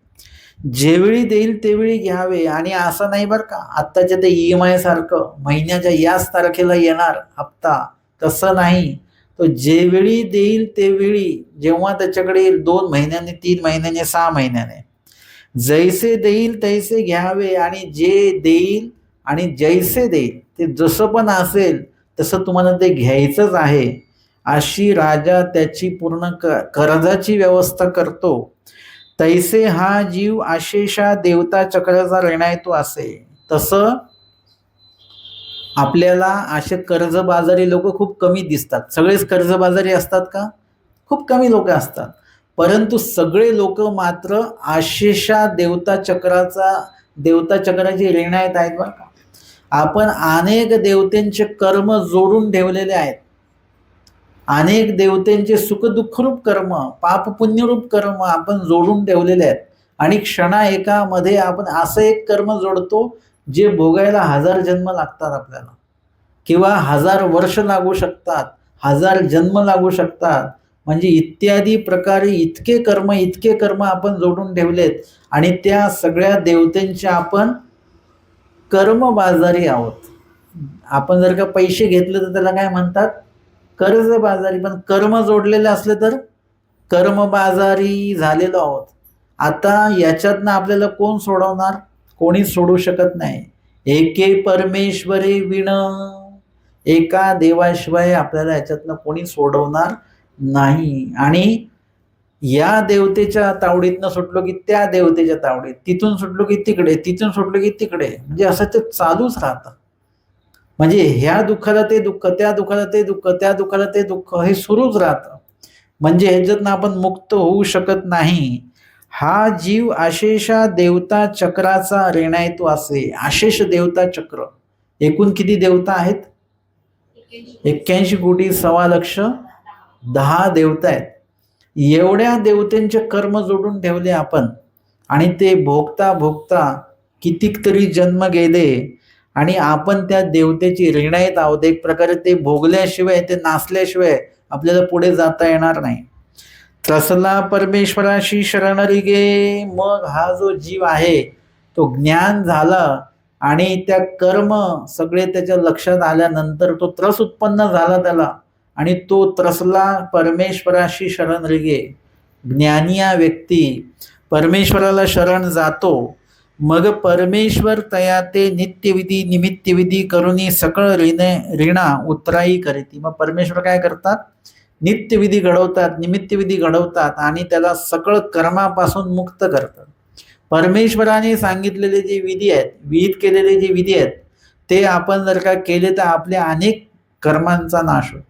जेवेळी देईल तेवेळी घ्यावे. आणि असं नाही बरं का, आत्ताच्या ते EMI सारखं महिन्याच्या याच तारखेला येणार हप्ता, तसं नाही. तो जेवेळी देईल तेवेळी, जेव्हा त्याच्याकडे 2 महिन्याने, 3 महिन्याने, 6 महिन्याने, जैसे देईल तैसे घ्यावे. आणि जे देईल आणि जैसे देईल ते जसं पण असेल तसं तुम्हाला ते घ्यायचंच आहे. अशी राजा त्याची पूर्ण कर्जाची व्यवस्था करतो. तैसे हा जीव आशेषा देवता चक्राचा रेणायतो असे. तसं आपल्याला असे कर्जबाजारी लोक खूप कमी दिसतात. सगळेच कर्जबाजारी असतात का? खूप कमी लोक असतात. परंतु सगळे लोक मात्र आशेषा देवता चक्राची रेणायत आहेत बरं का. आपण अनेक देवतेंचे कर्म जोडून ठेवलेले आहेत. अनेक देवतेंचे सुखदुःखरूप कर्म, पाप पुण्यरूप कर्म आपण जोडून ठेवलेले आहेत. आणि क्षणा एकामध्ये आपण असं एक कर्म जोडतो जे भोगायला 1000 जन्म लागतात आपल्याला, किंवा 1000 वर्ष लागू शकतात, 1000 जन्म लागू शकतात. म्हणजे इत्यादी प्रकारे इतके कर्म आपण जोडून ठेवलेत. आणि त्या सगळ्या देवतेंचे आपण कर्मबाजारी आहोत. आपण जर का पैसे घेतले तर त्याला काय म्हणतात? कर्जबाजारी. पण कर्म जोडलेले असले तर कर्मबाजारी झालेलो आहोत. आता याच्यातनं आपल्याला कोण सोडवणार? कोणीच सोडू शकत नाही. एके परमेश्वरे विण, एका देवाशिवाय आपल्याला याच्यातनं कोणी सोडवणार नाही. आणि या देवतेच्या तावडीतनं सुटलो की त्या देवतेच्या तावडीत, तिथून सुटलो की तिकडे, तिथून सुटलो की तिकडे, म्हणजे असं ते चालूच राहतं. म्हणजे ह्या दुःखाला ते दुःख, त्या दुःखाला ते दुःख, त्या दुःखाला ते दुःख, हे सुरूच राहतं. म्हणजे ह्याच्यातनं आपण मुक्त होऊ शकत नाही. हा जीव आशेषा देवता चक्राचा रेणायतो असे. आशेष देवता चक्र, एकूण किती देवता आहेत? 81 कोटी 1.25 लाख 10 देवता आहेत. एवढ्या देवतेंचे कर्म जोडून ठेवले आपण. आणि ते भोगता भोगता कितीतरी जन्म गेले आणि आपण त्या देवतेची ऋणाईत आहोत. एक प्रकारे ते भोगल्याशिवाय, ते नासल्याशिवाय आपल्याला पुढे जाता येणार नाही. त्रसला परमेश्वराशी शरण गे. मग हा जो जीव आहे तो ज्ञान झाला आणि त्या कर्म सगळे त्याच्या लक्षात आल्यानंतर तो त्रस उत्पन्न झाला त्याला, आणि तो त्रसला परमेश्वराशी शरण गे. ज्ञानिया व्यक्ती परमेश्वराला शरण जातो. मग परमेश्वर तया ते नित्यविधी निमित्तविधी करुनी सकळ ऋणा उतराई करीती. मग परमेश्वर काय करतात? नित्यविधी घडवतात, निमित्तविधी घडवतात आणि त्याला सकळ कर्मापासून मुक्त करतात. परमेश्वराने सांगितलेले जे विधी आहेत, विहित केलेले जे विधी आहेत, ते आपण जर का केले तर आपल्या अनेक कर्मांचा नाश होतो.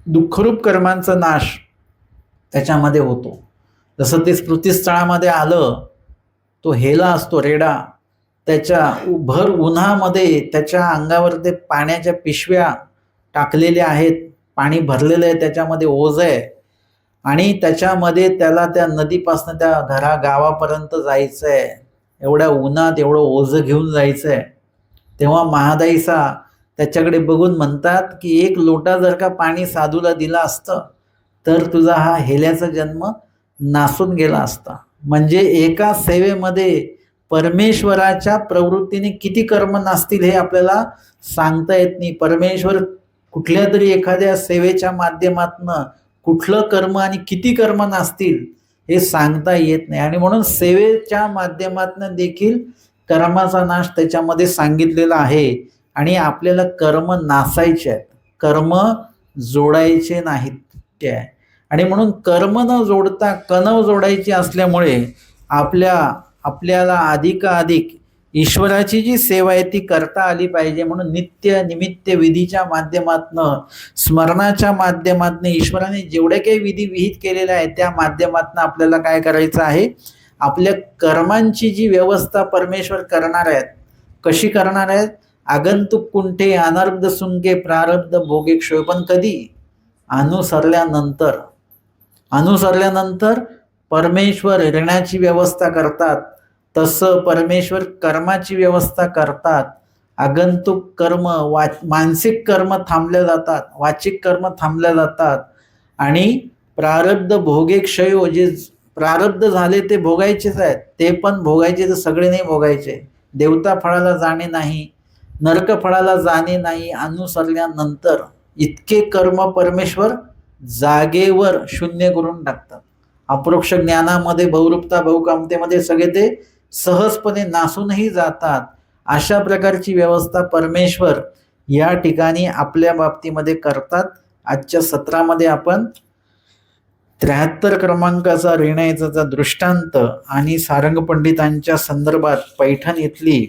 दुःखरूप कर्मांचा नाश त्याच्यामध्ये होतो. जसं ते स्मृतिस्थळामध्ये आलं, तो हेला असतो रेडा, त्याच्या भर उन्हामध्ये त्याच्या अंगावर ते पाण्याच्या पिशव्या टाकलेल्या आहेत, पाणी भरलेलं आहे, त्याच्यामध्ये ओझ आहे आणि त्याच्यामध्ये त्याला त्या नदीपासून त्या गावापर्यंत जायचं आहे. एवढ्या उन्हात एवढं ओझं घेऊन जायचं आहे. तेव्हा महादाईसा त्याच्याकडे बघून म्हणतात की एक लोटा जर का पाणी साधूला दिला असतं तर तुझा हा हेल्याचा जन्म नासून गेला असता. म्हणजे एका सेवेमध्ये परमेश्वराच्या प्रवृत्तीने किती कर्म नासतील हे आपल्याला सांगता येत नाही. परमेश्वर कुठल्या तरी एखाद्या सेवेच्या माध्यमातनं कुठलं कर्म आणि किती कर्म नासतील हे सांगता येत नाही. आणि म्हणून सेवेच्या माध्यमातनं देखील कर्माचा नाश त्याच्यामध्ये सांगितलेला आहे. आणि आपल्याला कर्म नासायचे आहेत, कर्म जोडायचे नाहीत ते आहे. आणि म्हणून कर्म न जोडता कणव जोडायची असल्यामुळे आपल्याला अधिकाधिक ईश्वराची जी सेवा आहे ती करता आली पाहिजे. म्हणून नित्य निमित्त विधीच्या माध्यमातनं, स्मरणाच्या माध्यमातनं, ईश्वराने जेवढे काही विधी विहित केलेले आहेत त्या माध्यमातनं आपल्याला काय करायचं आहे? आपल्या कर्मांची जी व्यवस्था परमेश्वर करणार आहेत. कशी करणार आहेत? आगंतुक कुंठे अनर्ध सुंगे प्रारब्ध भोगे क्षय. पण कधी? अनुसरल्यानंतर परमेश्वर ऋणाची व्यवस्था करतात, तसं परमेश्वर कर्माची व्यवस्था करतात. आगंतुक कर्म, मानसिक कर्म थांबल्या जातात, वाचिक कर्म थांबल्या जातात. आणि प्रारब्ध भोगे क्षय, जे प्रारब्ध झाले ते भोगायचेच आहेत, ते पण भोगायचे तर सगळे नाही भोगायचे. देवता फळाला जाणे नाही, नरक फळाला जाणे नाही. अनुसरल्यानंतर इतके कर्म परमेश्वर जागेवर शून्य करून टाकतात. अप्रोक्ष ज्ञानामध्ये, बहुरूपता बहुकामतेमध्ये सगळे ते सहजपणे नासूनही जातात. अशा प्रकारची व्यवस्था परमेश्वर या ठिकाणी आपल्या बाबतीमध्ये करतात. आजच्या सत्रामध्ये आपण 73 क्रमांकाचा रेणायचा दृष्टांत आणि सारंग पंडितांच्या संदर्भात पैठण इथली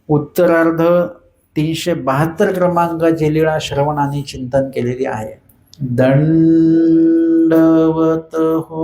उत्तरार्ध 372 क्रमांकाची लीळा श्रवण आणि चिंतन केलेली आहे. दंडवत हो